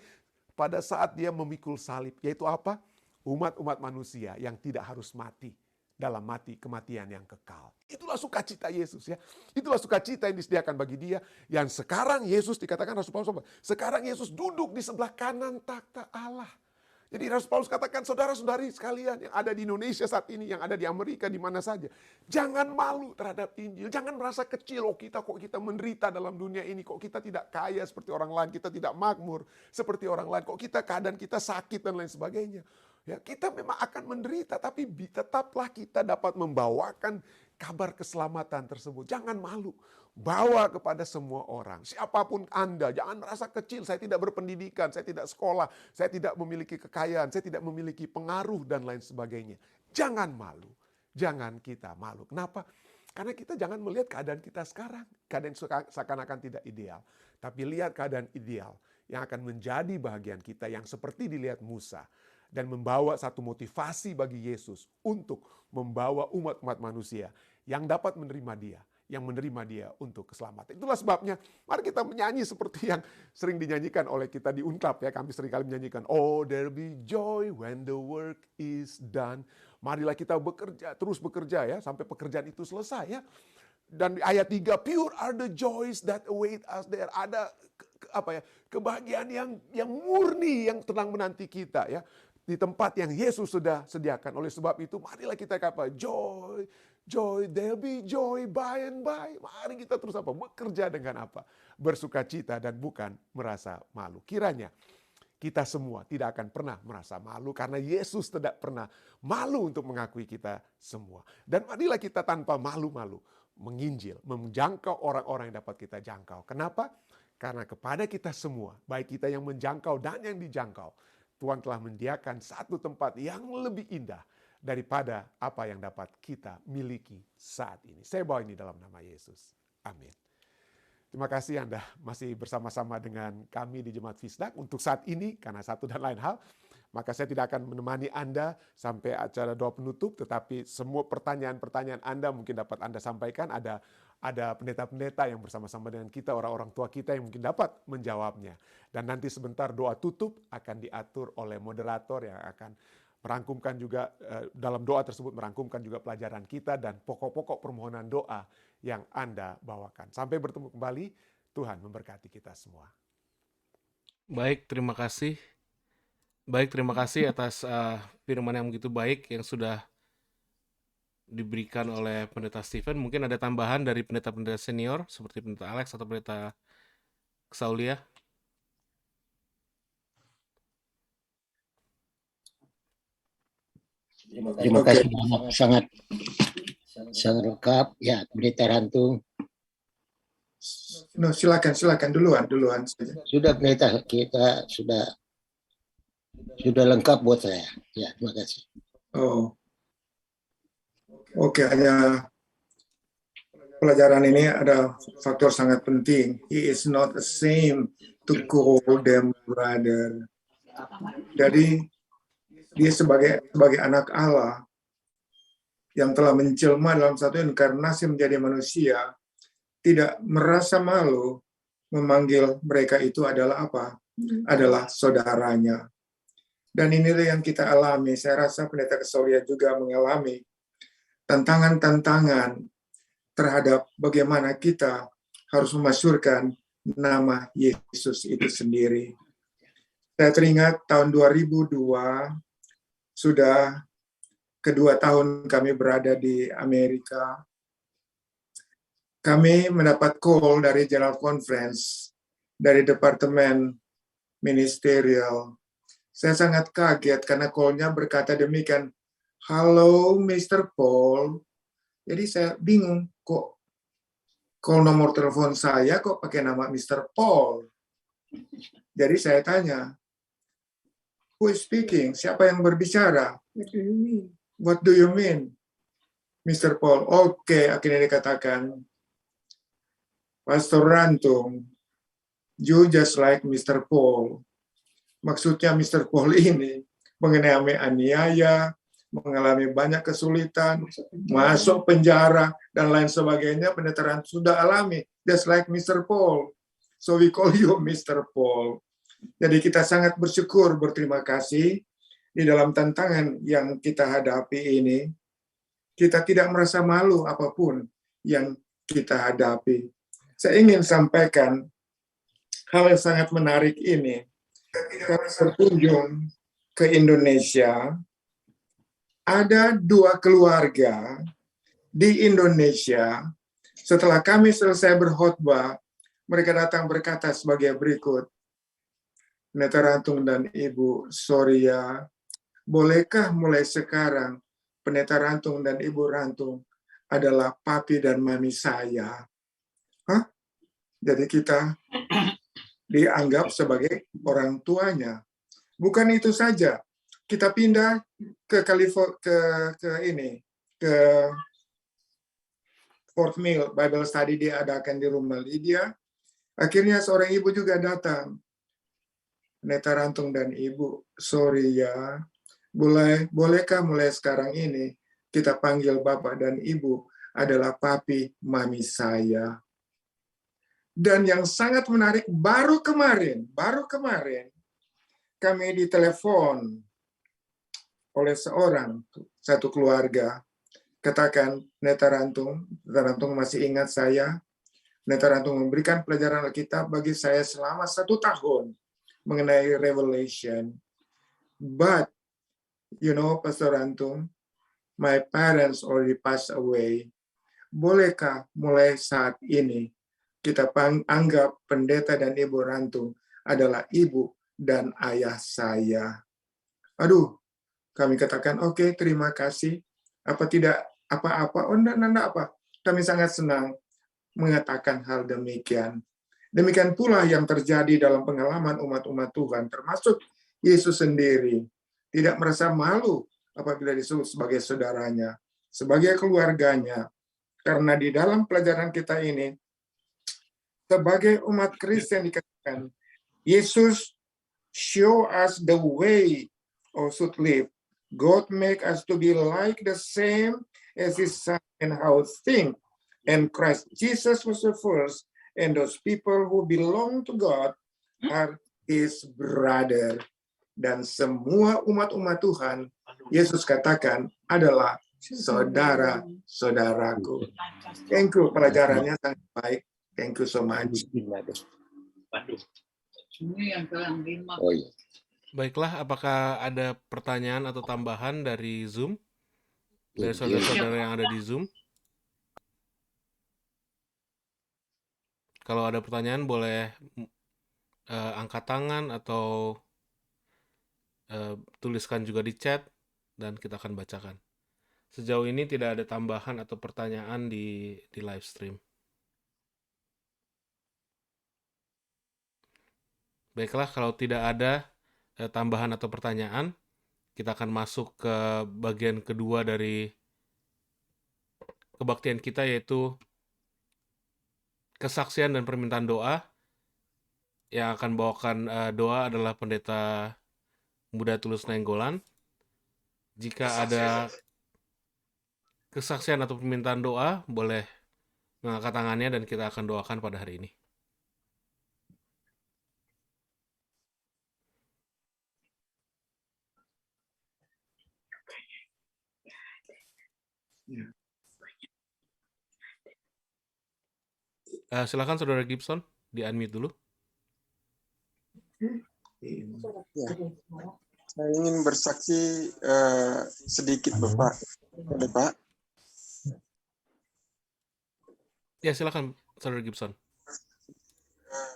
pada saat dia memikul salib. Yaitu apa? Umat-umat manusia yang tidak harus mati dalam kematian yang kekal. Itulah sukacita Yesus ya. Itulah sukacita yang disediakan bagi dia. Yang sekarang Yesus dikatakan Rasul Paulus, sekarang Yesus duduk di sebelah kanan takhta Allah. Jadi Rasul Paulus katakan, saudara-saudari sekalian yang ada di Indonesia saat ini, yang ada di Amerika, di mana saja. Jangan malu terhadap Injil. Jangan merasa kecil, kok kita menderita dalam dunia ini. Kok kita tidak kaya seperti orang lain. Kita tidak makmur seperti orang lain. Kok keadaan kita sakit dan lain sebagainya. Ya, kita memang akan menderita, tapi tetaplah kita dapat membawakan kabar keselamatan tersebut. Jangan malu. Bawa kepada semua orang. Siapapun Anda, jangan merasa kecil. Saya tidak berpendidikan, saya tidak sekolah, saya tidak memiliki kekayaan, saya tidak memiliki pengaruh dan lain sebagainya. Jangan malu. Jangan kita malu. Kenapa? Karena kita jangan melihat keadaan kita sekarang. Keadaan seakan-akan tidak ideal. Tapi lihat keadaan ideal yang akan menjadi bahagian kita yang seperti dilihat Musa. Dan membawa satu motivasi bagi Yesus untuk membawa umat-umat manusia yang dapat menerima dia, yang menerima dia untuk keselamatan. Itulah sebabnya mari kita menyanyi seperti yang sering dinyanyikan oleh kita di Unclub ya. Kami seringkali menyanyikan, oh there be joy when the work is done. Marilah kita bekerja, terus bekerja ya sampai pekerjaan itu selesai ya. Dan di ayat 3, pure are the joys that await us there. Ada kebahagiaan yang murni yang tenang menanti kita ya. Di tempat yang Yesus sudah sediakan. Oleh sebab itu, marilah kita joy, joy, there'll be joy by and by. Mari kita terus bekerja dengan bersukacita dan bukan merasa malu. Kiranya kita semua tidak akan pernah merasa malu karena Yesus tidak pernah malu untuk mengakui kita semua. Dan marilah kita tanpa malu-malu menginjil, menjangkau orang-orang yang dapat kita jangkau. Kenapa? Karena kepada kita semua, baik kita yang menjangkau dan yang dijangkau, Tuhan telah menyediakan satu tempat yang lebih indah daripada apa yang dapat kita miliki saat ini. Saya bawa ini dalam nama Yesus. Amin. Terima kasih Anda masih bersama-sama dengan kami di Jemaat Fisdak untuk saat ini, karena satu dan lain hal. Maka saya tidak akan menemani Anda sampai acara doa penutup, tetapi semua pertanyaan-pertanyaan Anda mungkin dapat Anda sampaikan. Ada pendeta-pendeta yang bersama-sama dengan kita, orang-orang tua kita yang mungkin dapat menjawabnya. Dan nanti sebentar doa tutup akan diatur oleh moderator yang akan merangkumkan juga, dalam doa tersebut merangkumkan juga pelajaran kita dan pokok-pokok permohonan doa yang Anda bawakan. Sampai bertemu kembali, Tuhan memberkati kita semua. Baik, terima kasih. Baik, terima kasih atas firman yang begitu baik yang sudah diberikan oleh Pendeta Stephen. Mungkin ada tambahan dari pendeta-pendeta senior seperti Pendeta Alex atau Pendeta Saulia. Terima kasih banyak, sangat lengkap ya Pendeta Rantung. No, silakan duluan saja. Sudah Pendeta, kita sudah lengkap buat saya. Ya, terima kasih. Oh. Oke, hanya pelajaran ini ada faktor sangat penting. He is not ashamed to call them brother. Jadi dia sebagai anak Allah yang telah menjelma dalam satu inkarnasi menjadi manusia tidak merasa malu memanggil mereka itu adalah apa? Adalah saudaranya. Dan inilah yang kita alami. Saya rasa Pendeta Kesolia juga mengalami tantangan-tantangan terhadap bagaimana kita harus memasyurkan nama Yesus itu sendiri. Saya teringat tahun 2002, sudah kedua tahun kami berada di Amerika. Kami mendapat call dari General Conference, dari Departemen Ministerial. Saya sangat kaget karena call-nya berkata demikian, "Halo Mr. Paul." Jadi saya bingung, kok call nomor telepon saya kok pakai nama Mr. Paul. Jadi saya tanya, "Who is speaking? Siapa yang berbicara?" "What do you mean?" Mr. Paul. Oke, akhirnya dikatakan, "Pastor Rantung, you just like Mr. Paul." Maksudnya Mr. Paul ini mengalami aniaya, mengalami banyak kesulitan, masuk penjara, dan lain sebagainya. Pendeta Rantung sudah alami, just like Mr. Paul. So we call you Mr. Paul. Jadi kita sangat bersyukur, berterima kasih di dalam tantangan yang kita hadapi ini. Kita tidak merasa malu apapun yang kita hadapi. Saya ingin sampaikan hal yang sangat menarik ini. Kita berkunjung ke Indonesia, ada 2 keluarga di Indonesia. Setelah kami selesai berkhotbah, mereka datang berkata sebagai berikut, "Pendeta Rantung dan Ibu Soria, bolehkah mulai sekarang Pendeta Rantung dan Ibu Rantung adalah papi dan mami saya?" Hah? Jadi kita dianggap sebagai orang tuanya. Bukan itu saja, kita pindah ke ke Fort Mill Bible Study diadakan di rumah Lydia. Akhirnya seorang ibu juga datang. "Pendeta Rantung dan Ibu, sorry ya, bolehkah mulai sekarang ini kita panggil Bapak dan Ibu adalah papi mami saya?" Dan yang sangat menarik, baru kemarin kami ditelepon oleh satu keluarga, katakan, "Pendeta Rantung masih ingat saya. Pendeta Rantung memberikan pelajaran Alkitab bagi saya selama 1 tahun mengenai Revelation. But, you know, Pastor Rantung, my parents already passed away. Bolehkah mulai saat ini kita anggap Pendeta dan Ibu Rantung adalah ibu dan ayah saya?" Aduh, kami katakan, "Oke, terima kasih. Apa tidak apa-apa?" "Oh, enggak apa." Kami sangat senang mengatakan hal demikian. Demikian pula yang terjadi dalam pengalaman umat-umat Tuhan, termasuk Yesus sendiri. Tidak merasa malu apabila disebut sebagai saudaranya, sebagai keluarganya. Karena di dalam pelajaran kita ini, sebagai umat Kristen dikatakan, Yesus show us the way or should live. God make us to be like the same as His Son and how think. And Christ Jesus was the first, and those people who belong to God are His brother. Dan semua umat-umat Tuhan, Yesus katakan adalah saudara-saudaraku. Thank you, pelajarannya sangat baik. Thank you so much. Oh iya. Baiklah, apakah ada pertanyaan atau tambahan dari Zoom? Dari saudara-saudara yang ada di Zoom? Kalau ada pertanyaan boleh angkat tangan atau tuliskan juga di chat dan kita akan bacakan. Sejauh ini tidak ada tambahan atau pertanyaan di live stream. Baiklah, kalau tidak ada tambahan atau pertanyaan, kita akan masuk ke bagian kedua dari kebaktian kita, yaitu kesaksian dan permintaan doa. Yang akan bawakan doa adalah Pendeta Muda Tulus Nainggolan. Jika ada kesaksian atau permintaan doa, boleh mengangkat tangannya dan kita akan doakan pada hari ini. Silakan Saudara Gibson, di-unmute dulu. Ya, saya ingin bersaksi sedikit Bapak. Boleh Pak? Ya, silakan Saudara Gibson.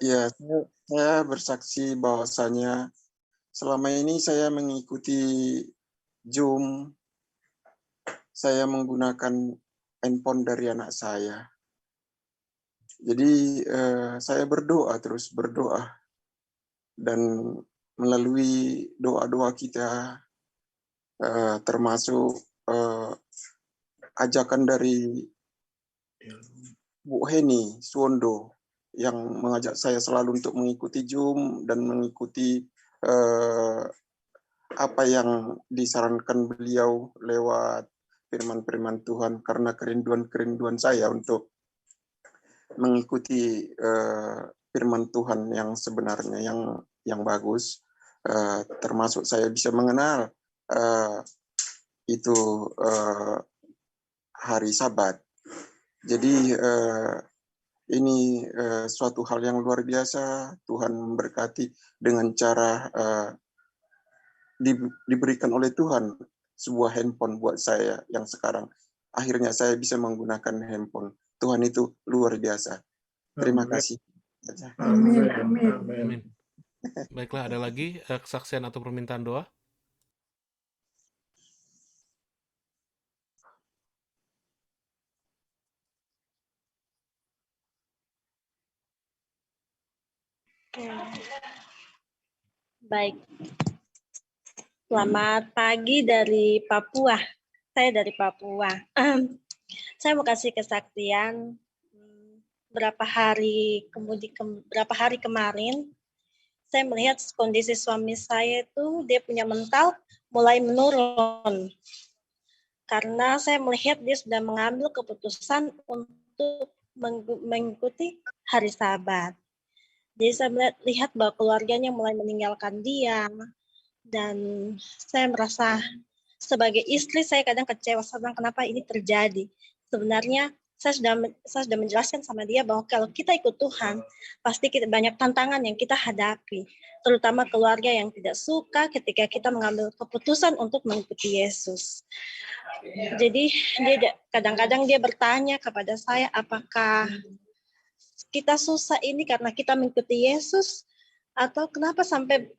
Ya, saya bersaksi bahwasanya selama ini saya mengikuti Zoom, saya menggunakan handphone dari anak saya. Jadi saya terus berdoa, dan melalui doa-doa kita, termasuk ajakan dari Bu Heni Suwondo yang mengajak saya selalu untuk mengikuti Zoom dan mengikuti apa yang disarankan beliau lewat firman-firman Tuhan, karena kerinduan saya untuk mengikuti firman Tuhan yang sebenarnya, yang bagus, termasuk saya bisa mengenal itu hari Sabat. Jadi ini suatu hal yang luar biasa. Tuhan memberkati dengan cara diberikan oleh Tuhan sebuah handphone buat saya yang sekarang. Akhirnya saya bisa menggunakan handphone. Tuhan itu luar biasa. Terima kasih. Amin. Amin. Baiklah, ada lagi kesaksian atau permintaan doa? Baik. Selamat pagi dari Papua. Saya dari Papua. Saya mau kasih kesaksian. Berapa hari kemarin saya melihat kondisi suami saya itu dia punya mental mulai menurun. Karena saya melihat dia sudah mengambil keputusan untuk mengikuti hari Sabat. Jadi saya melihat bahwa keluarganya mulai meninggalkan dia, dan saya merasa sebagai istri saya kadang kecewa tentang kenapa ini terjadi. Sebenarnya saya sudah menjelaskan sama dia bahwa kalau kita ikut Tuhan, pasti kita banyak tantangan yang kita hadapi, terutama keluarga yang tidak suka ketika kita mengambil keputusan untuk mengikuti Yesus. Jadi kadang-kadang dia bertanya kepada saya, apakah kita susah ini karena kita mengikuti Yesus, atau kenapa sampai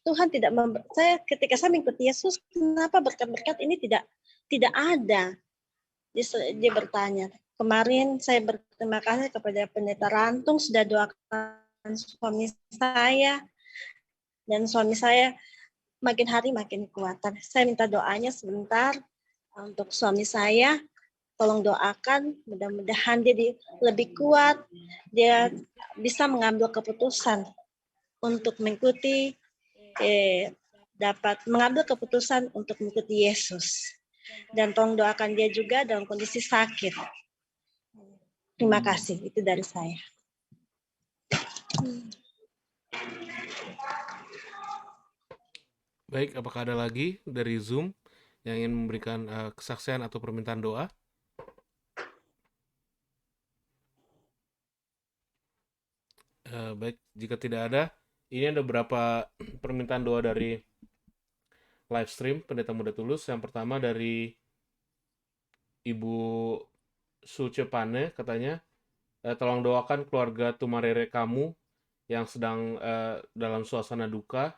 Tuhan tidak saya ketika saya mengikuti Yesus, kenapa berkat-berkat ini tidak ada? Dia bertanya. Kemarin saya berterima kasih kepada Pendeta Rantung sudah doakan suami saya, dan suami saya makin hari makin kuat. Saya minta doanya sebentar untuk suami saya. Tolong doakan, mudah-mudahan dia lebih kuat, dia bisa mengambil keputusan untuk mengikuti, dapat mengambil keputusan untuk mengikuti Yesus. Dan tolong doakan dia juga dalam kondisi sakit. Terima kasih, itu dari saya. Baik, apakah ada lagi dari Zoom yang ingin memberikan kesaksian atau permintaan doa? Baik, jika tidak ada, ini ada beberapa permintaan doa dari live stream Pendeta Muda Tulus. Yang pertama dari Ibu Sucepane, katanya, tolong doakan keluarga Tumarere kamu yang sedang dalam suasana duka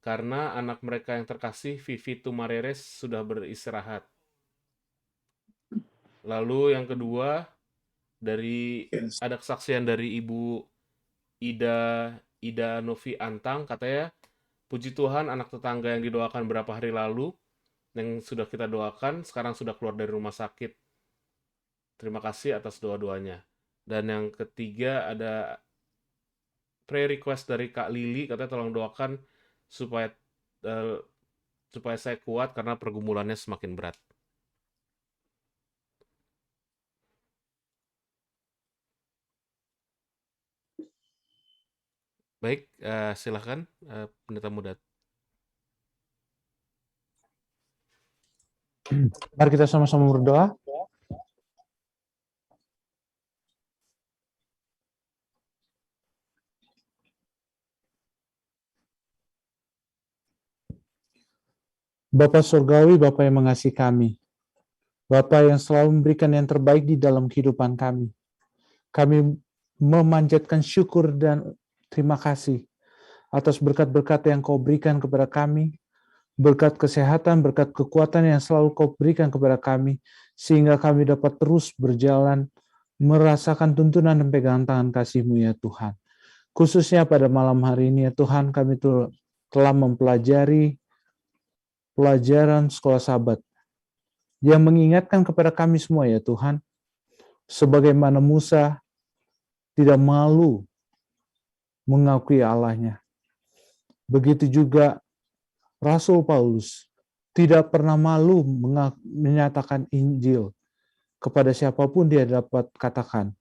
karena anak mereka yang terkasih, Vivi Tumarere, sudah beristirahat. Lalu yang kedua, ada kesaksian dari Ibu Ida Novi Antang, katanya, puji Tuhan anak tetangga yang didoakan beberapa hari lalu, yang sudah kita doakan, sekarang sudah keluar dari rumah sakit. Terima kasih atas doa-doanya. Dan yang ketiga ada prayer request dari Kak Lili, katanya tolong doakan supaya saya kuat karena pergumulannya semakin berat. Baik, silakan Pendeta Mudat. Mari kita sama-sama berdoa. Bapa Surgawi, Bapa yang mengasihi kami, Bapa yang selalu memberikan yang terbaik di dalam kehidupan kami. Kami memanjatkan syukur dan terima kasih atas berkat-berkat yang Kau berikan kepada kami, berkat kesehatan, berkat kekuatan yang selalu Kau berikan kepada kami, sehingga kami dapat terus berjalan, merasakan tuntunan dan pegangan tangan kasih-Mu ya Tuhan. Khususnya pada malam hari ini ya Tuhan, kami telah mempelajari pelajaran sekolah Sabat yang mengingatkan kepada kami semua ya Tuhan, sebagaimana Musa tidak malu mengakui Allahnya. Begitu juga Rasul Paulus tidak pernah malu menyatakan Injil kepada siapapun dia dapat katakan.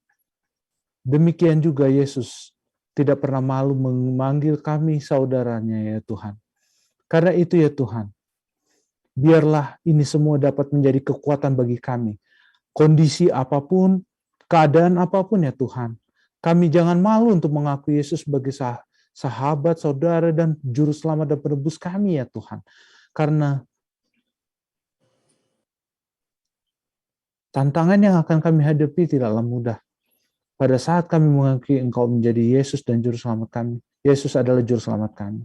Demikian juga Yesus tidak pernah malu memanggil kami saudaranya ya Tuhan. Karena itu ya Tuhan, biarlah ini semua dapat menjadi kekuatan bagi kami. Kondisi apapun, keadaan apapun ya Tuhan. Kami jangan malu untuk mengakui Yesus sebagai sahabat, saudara, dan juru selamat dan penebus kami ya Tuhan. Karena tantangan yang akan kami hadapi tidaklah mudah. Pada saat kami mengakui Engkau menjadi Yesus dan juru selamat kami, Yesus adalah juru selamat kami.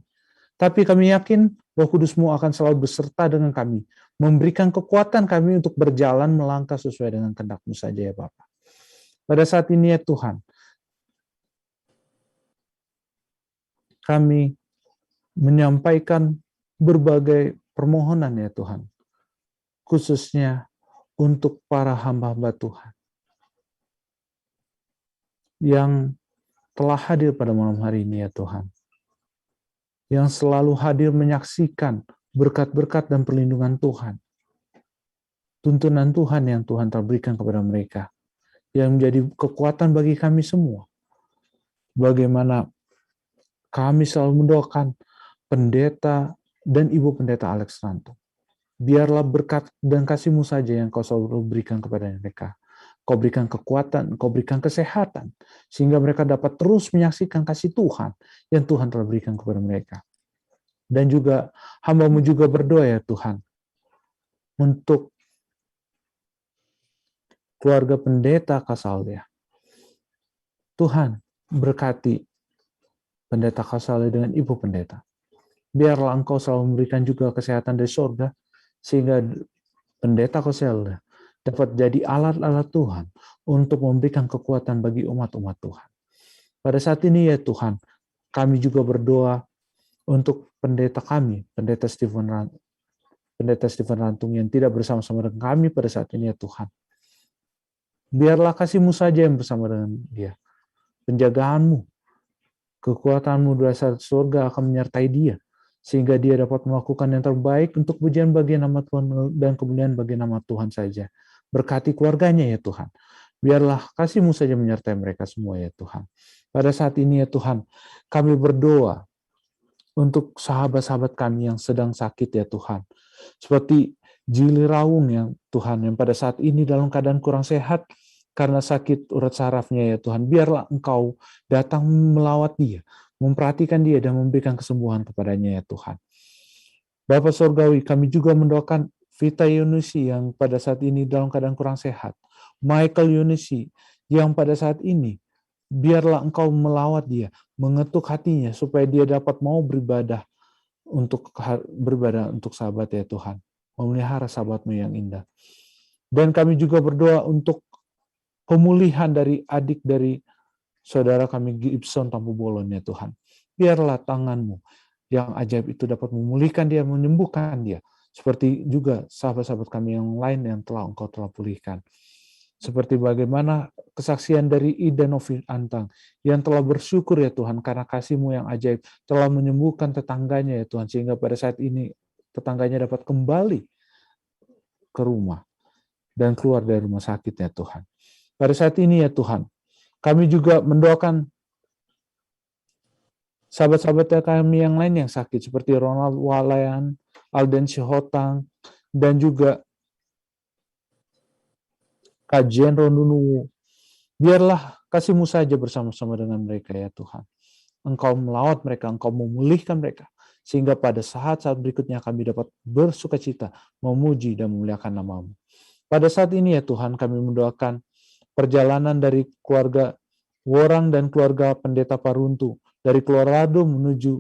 Tapi kami yakin Roh Kudus-Mu akan selalu beserta dengan kami, memberikan kekuatan kami untuk berjalan melangkah sesuai dengan kehendak-Mu saja ya Bapa. Pada saat ini ya Tuhan, kami menyampaikan berbagai permohonan ya Tuhan, khususnya untuk para hamba-hamba Tuhan yang telah hadir pada malam hari ini ya Tuhan, yang selalu hadir menyaksikan berkat-berkat dan perlindungan Tuhan, tuntunan Tuhan yang Tuhan telah berikan kepada mereka, yang menjadi kekuatan bagi kami semua. Bagaimana kami selalu mendoakan pendeta dan Ibu Pendeta Alex Rantung. Biarlah berkat dan kasih-Mu saja yang Kau selalu berikan kepada mereka. Kau berikan kekuatan, Kau berikan kesehatan, sehingga mereka dapat terus menyaksikan kasih Tuhan yang Tuhan telah berikan kepada mereka. Dan juga hamba-Mu juga berdoa ya Tuhan, untuk keluarga pendeta Kasalya. Tuhan berkati pendeta Kasalya dengan Ibu Pendeta. Biarlah Engkau selalu memberikan juga kesehatan dari surga, sehingga pendeta Kasalya dapat jadi alat-alat Tuhan untuk memberikan kekuatan bagi umat-umat Tuhan. Pada saat ini ya Tuhan, kami juga berdoa untuk pendeta kami, Pendeta Stephen Rantung yang tidak bersama-sama dengan kami pada saat ini ya Tuhan. Biarlah kasih-Mu saja yang bersama dengan dia. Penjagaan-Mu, kekuatan-Mu dasar surga akan menyertai dia, sehingga dia dapat melakukan yang terbaik untuk pujian bagi nama Tuhan dan kemuliaan bagi nama Tuhan saja. Berkati keluarganya ya Tuhan. Biarlah kasih-Mu saja menyertai mereka semua ya Tuhan. Pada saat ini ya Tuhan, kami berdoa untuk sahabat-sahabat kami yang sedang sakit ya Tuhan. Seperti Jili Raung yang Tuhan, yang pada saat ini dalam keadaan kurang sehat karena sakit urat sarafnya ya Tuhan. Biarlah Engkau datang melawat dia, memperhatikan dia dan memberikan kesembuhan kepadanya ya Tuhan. Bapa Surgawi, kami juga mendoakan Vita Yunusi yang pada saat ini dalam keadaan kurang sehat. Michael Yunusi yang pada saat ini, biarlah Engkau melawat dia, mengetuk hatinya supaya dia dapat mau beribadah untuk sahabat ya Tuhan. Memelihara sahabat-Mu yang indah. Dan kami juga berdoa untuk pemulihan dari adik dari saudara kami Gibson Tampu Bolon ya Tuhan. Biarlah tangan-Mu yang ajaib itu dapat memulihkan dia, menyembuhkan dia. Seperti juga sahabat-sahabat kami yang lain yang Engkau telah pulihkan. Seperti bagaimana kesaksian dari Ida Novi Antang yang telah bersyukur ya Tuhan karena kasih-Mu yang ajaib telah menyembuhkan tetangganya ya Tuhan, sehingga pada saat ini tetangganya dapat kembali ke rumah dan keluar dari rumah sakit ya Tuhan. Pada saat ini ya Tuhan, kami juga mendoakan sahabat-sahabat kami yang lain yang sakit, seperti Ronald Walayan, Alden Syihotang, dan juga Kajian Rondunuwu. Biarlah kasih-Mu saja bersama-sama dengan mereka ya Tuhan. Engkau melawat mereka, Engkau memulihkan mereka, sehingga pada saat-saat berikutnya kami dapat bersukacita, memuji dan memuliakan nama-Mu. Pada saat ini ya Tuhan, kami mendoakan perjalanan dari keluarga Worang dan keluarga Pendeta Paruntu, dari Colorado menuju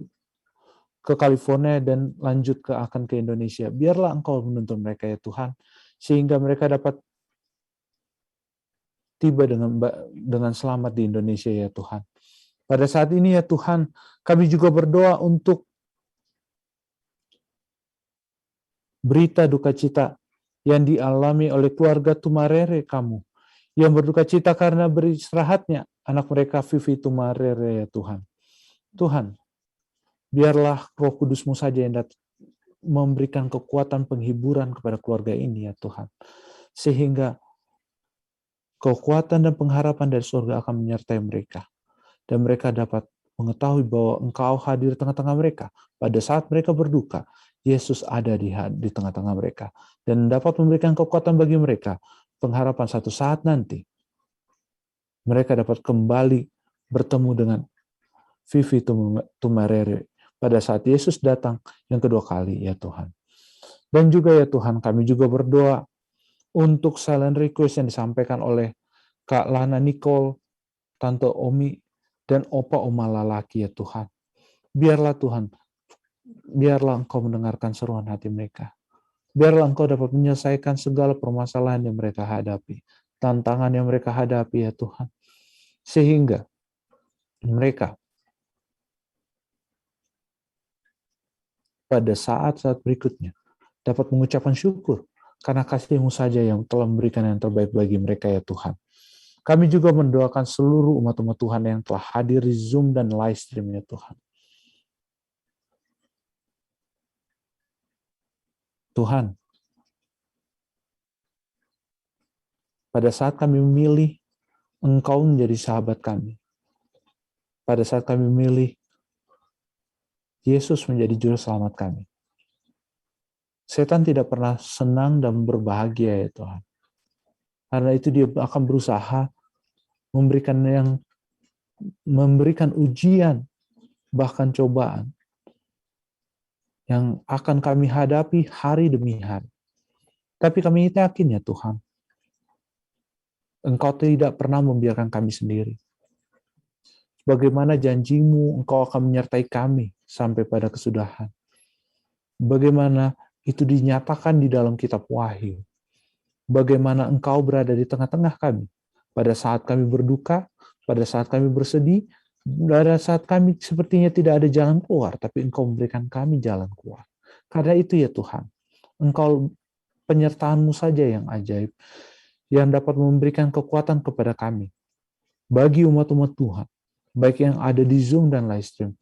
ke California dan lanjut akan ke Indonesia. Biarlah Engkau menuntun mereka ya Tuhan, sehingga mereka dapat tiba dengan selamat di Indonesia ya Tuhan. Pada saat ini ya Tuhan, kami juga berdoa untuk berita duka cita yang dialami oleh keluarga Tumarere Kamu, yang berduka cita karena beristirahatnya anak mereka Vivi Tumarere ya Tuhan. Tuhan, biarlah Roh Kudus-Mu saja yang memberikan kekuatan penghiburan kepada keluarga ini ya Tuhan. Sehingga kekuatan dan pengharapan dari surga akan menyertai mereka. Dan mereka dapat mengetahui bahwa Engkau hadir di tengah-tengah mereka. Pada saat mereka berduka, Yesus ada di tengah-tengah mereka. Dan dapat memberikan kekuatan bagi mereka. Pengharapan satu saat nanti, mereka dapat kembali bertemu dengan Vivi Tumarere pada saat Yesus datang yang kedua kali ya Tuhan. Dan juga ya Tuhan, kami juga berdoa untuk silent request yang disampaikan oleh Kak Lana Nicole, Tante Omi, dan Opa Oma Lalaki ya Tuhan. Biarlah Tuhan, biarlah Engkau mendengarkan seruan hati mereka. Biarlah Engkau dapat menyelesaikan segala permasalahan yang mereka hadapi, tantangan yang mereka hadapi ya Tuhan. Sehingga mereka pada saat-saat berikutnya dapat mengucapkan syukur karena kasih-Mu saja yang telah memberikan yang terbaik bagi mereka ya Tuhan. Kami juga mendoakan seluruh umat-umat Tuhan yang telah hadir di Zoom dan live stream ya Tuhan. Tuhan, pada saat kami memilih Engkau menjadi sahabat kami, pada saat kami memilih Yesus menjadi juru selamat kami, setan tidak pernah senang dan berbahagia ya Tuhan. Karena itu dia akan berusaha memberikan ujian, bahkan cobaan, yang akan kami hadapi hari demi hari. Tapi kami yakin ya Tuhan, Engkau tidak pernah membiarkan kami sendiri. Bagaimana janji-Mu, Engkau akan menyertai kami sampai pada kesudahan. Bagaimana itu dinyatakan di dalam kitab Wahyu. Bagaimana Engkau berada di tengah-tengah kami. Pada saat kami berduka, pada saat kami bersedih, pada saat kami sepertinya tidak ada jalan keluar, tapi Engkau memberikan kami jalan keluar. Karena itu ya Tuhan, Engkau penyertaan-Mu saja yang ajaib, yang dapat memberikan kekuatan kepada kami. Bagi umat-umat Tuhan, baik yang ada di Zoom dan live stream,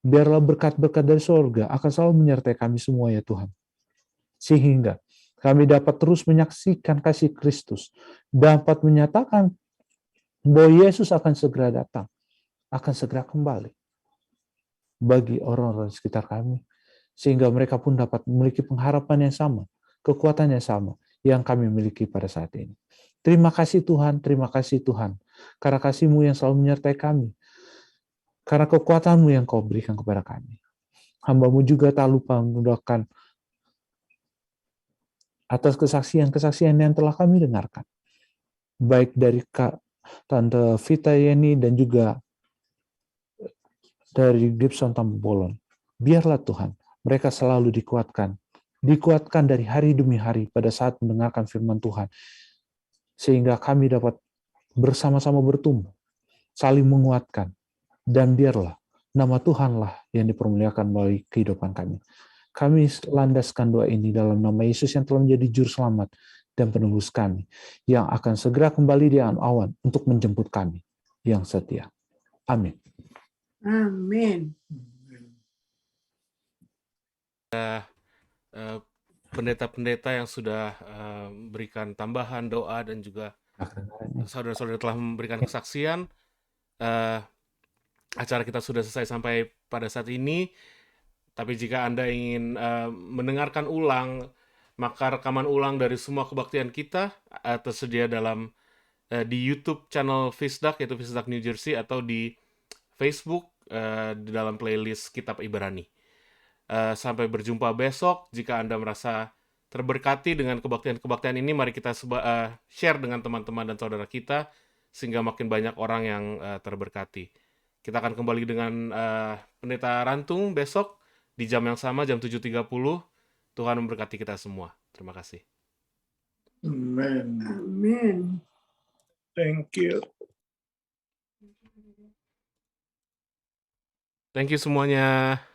biarlah berkat-berkat dari surga akan selalu menyertai kami semua ya Tuhan. Sehingga kami dapat terus menyaksikan kasih Kristus, dapat menyatakan bahwa Yesus akan segera datang, akan segera kembali bagi orang-orang di sekitar kami, sehingga mereka pun dapat memiliki pengharapan yang sama, kekuatan yang sama yang kami miliki pada saat ini. Terima kasih Tuhan, karena kasih-Mu yang selalu menyertai kami, karena kekuatan-Mu yang Kau berikan kepada kami. Hamba-Mu juga tak lupa mendoakan atas kesaksian-kesaksian yang telah kami dengarkan, baik dari Tante Vita Yeni dan juga dari Gibson Tambolon. Biarlah Tuhan, mereka selalu dikuatkan dari hari demi hari pada saat mendengarkan firman Tuhan, sehingga kami dapat bersama-sama bertumbuh, saling menguatkan, dan biarlah nama Tuhanlah yang dipermuliakan melalui kehidupan kami. Kami landaskan doa ini dalam nama Yesus yang telah menjadi juru selamat dan penebus kami, yang akan segera kembali di awan untuk menjemput kami yang setia. Amin. Amin. Pendeta-pendeta yang sudah berikan tambahan doa dan juga saudara-saudara telah memberikan kesaksian. acara kita sudah selesai sampai pada saat ini. Tapi jika Anda ingin mendengarkan ulang, maka rekaman ulang dari semua kebaktian kita tersedia di YouTube channel Fisdak, yaitu Fisdak New Jersey, atau di Facebook di dalam playlist Kitab Ibrani. Sampai berjumpa besok. Jika Anda merasa terberkati dengan kebaktian-kebaktian ini, mari kita share dengan teman-teman dan saudara kita, sehingga makin banyak orang yang terberkati. Kita akan kembali dengan Pendeta Rantung besok di jam yang sama, jam 7.30. Tuhan memberkati kita semua. Terima kasih. Amen. Amen. Thank you. Thank you semuanya.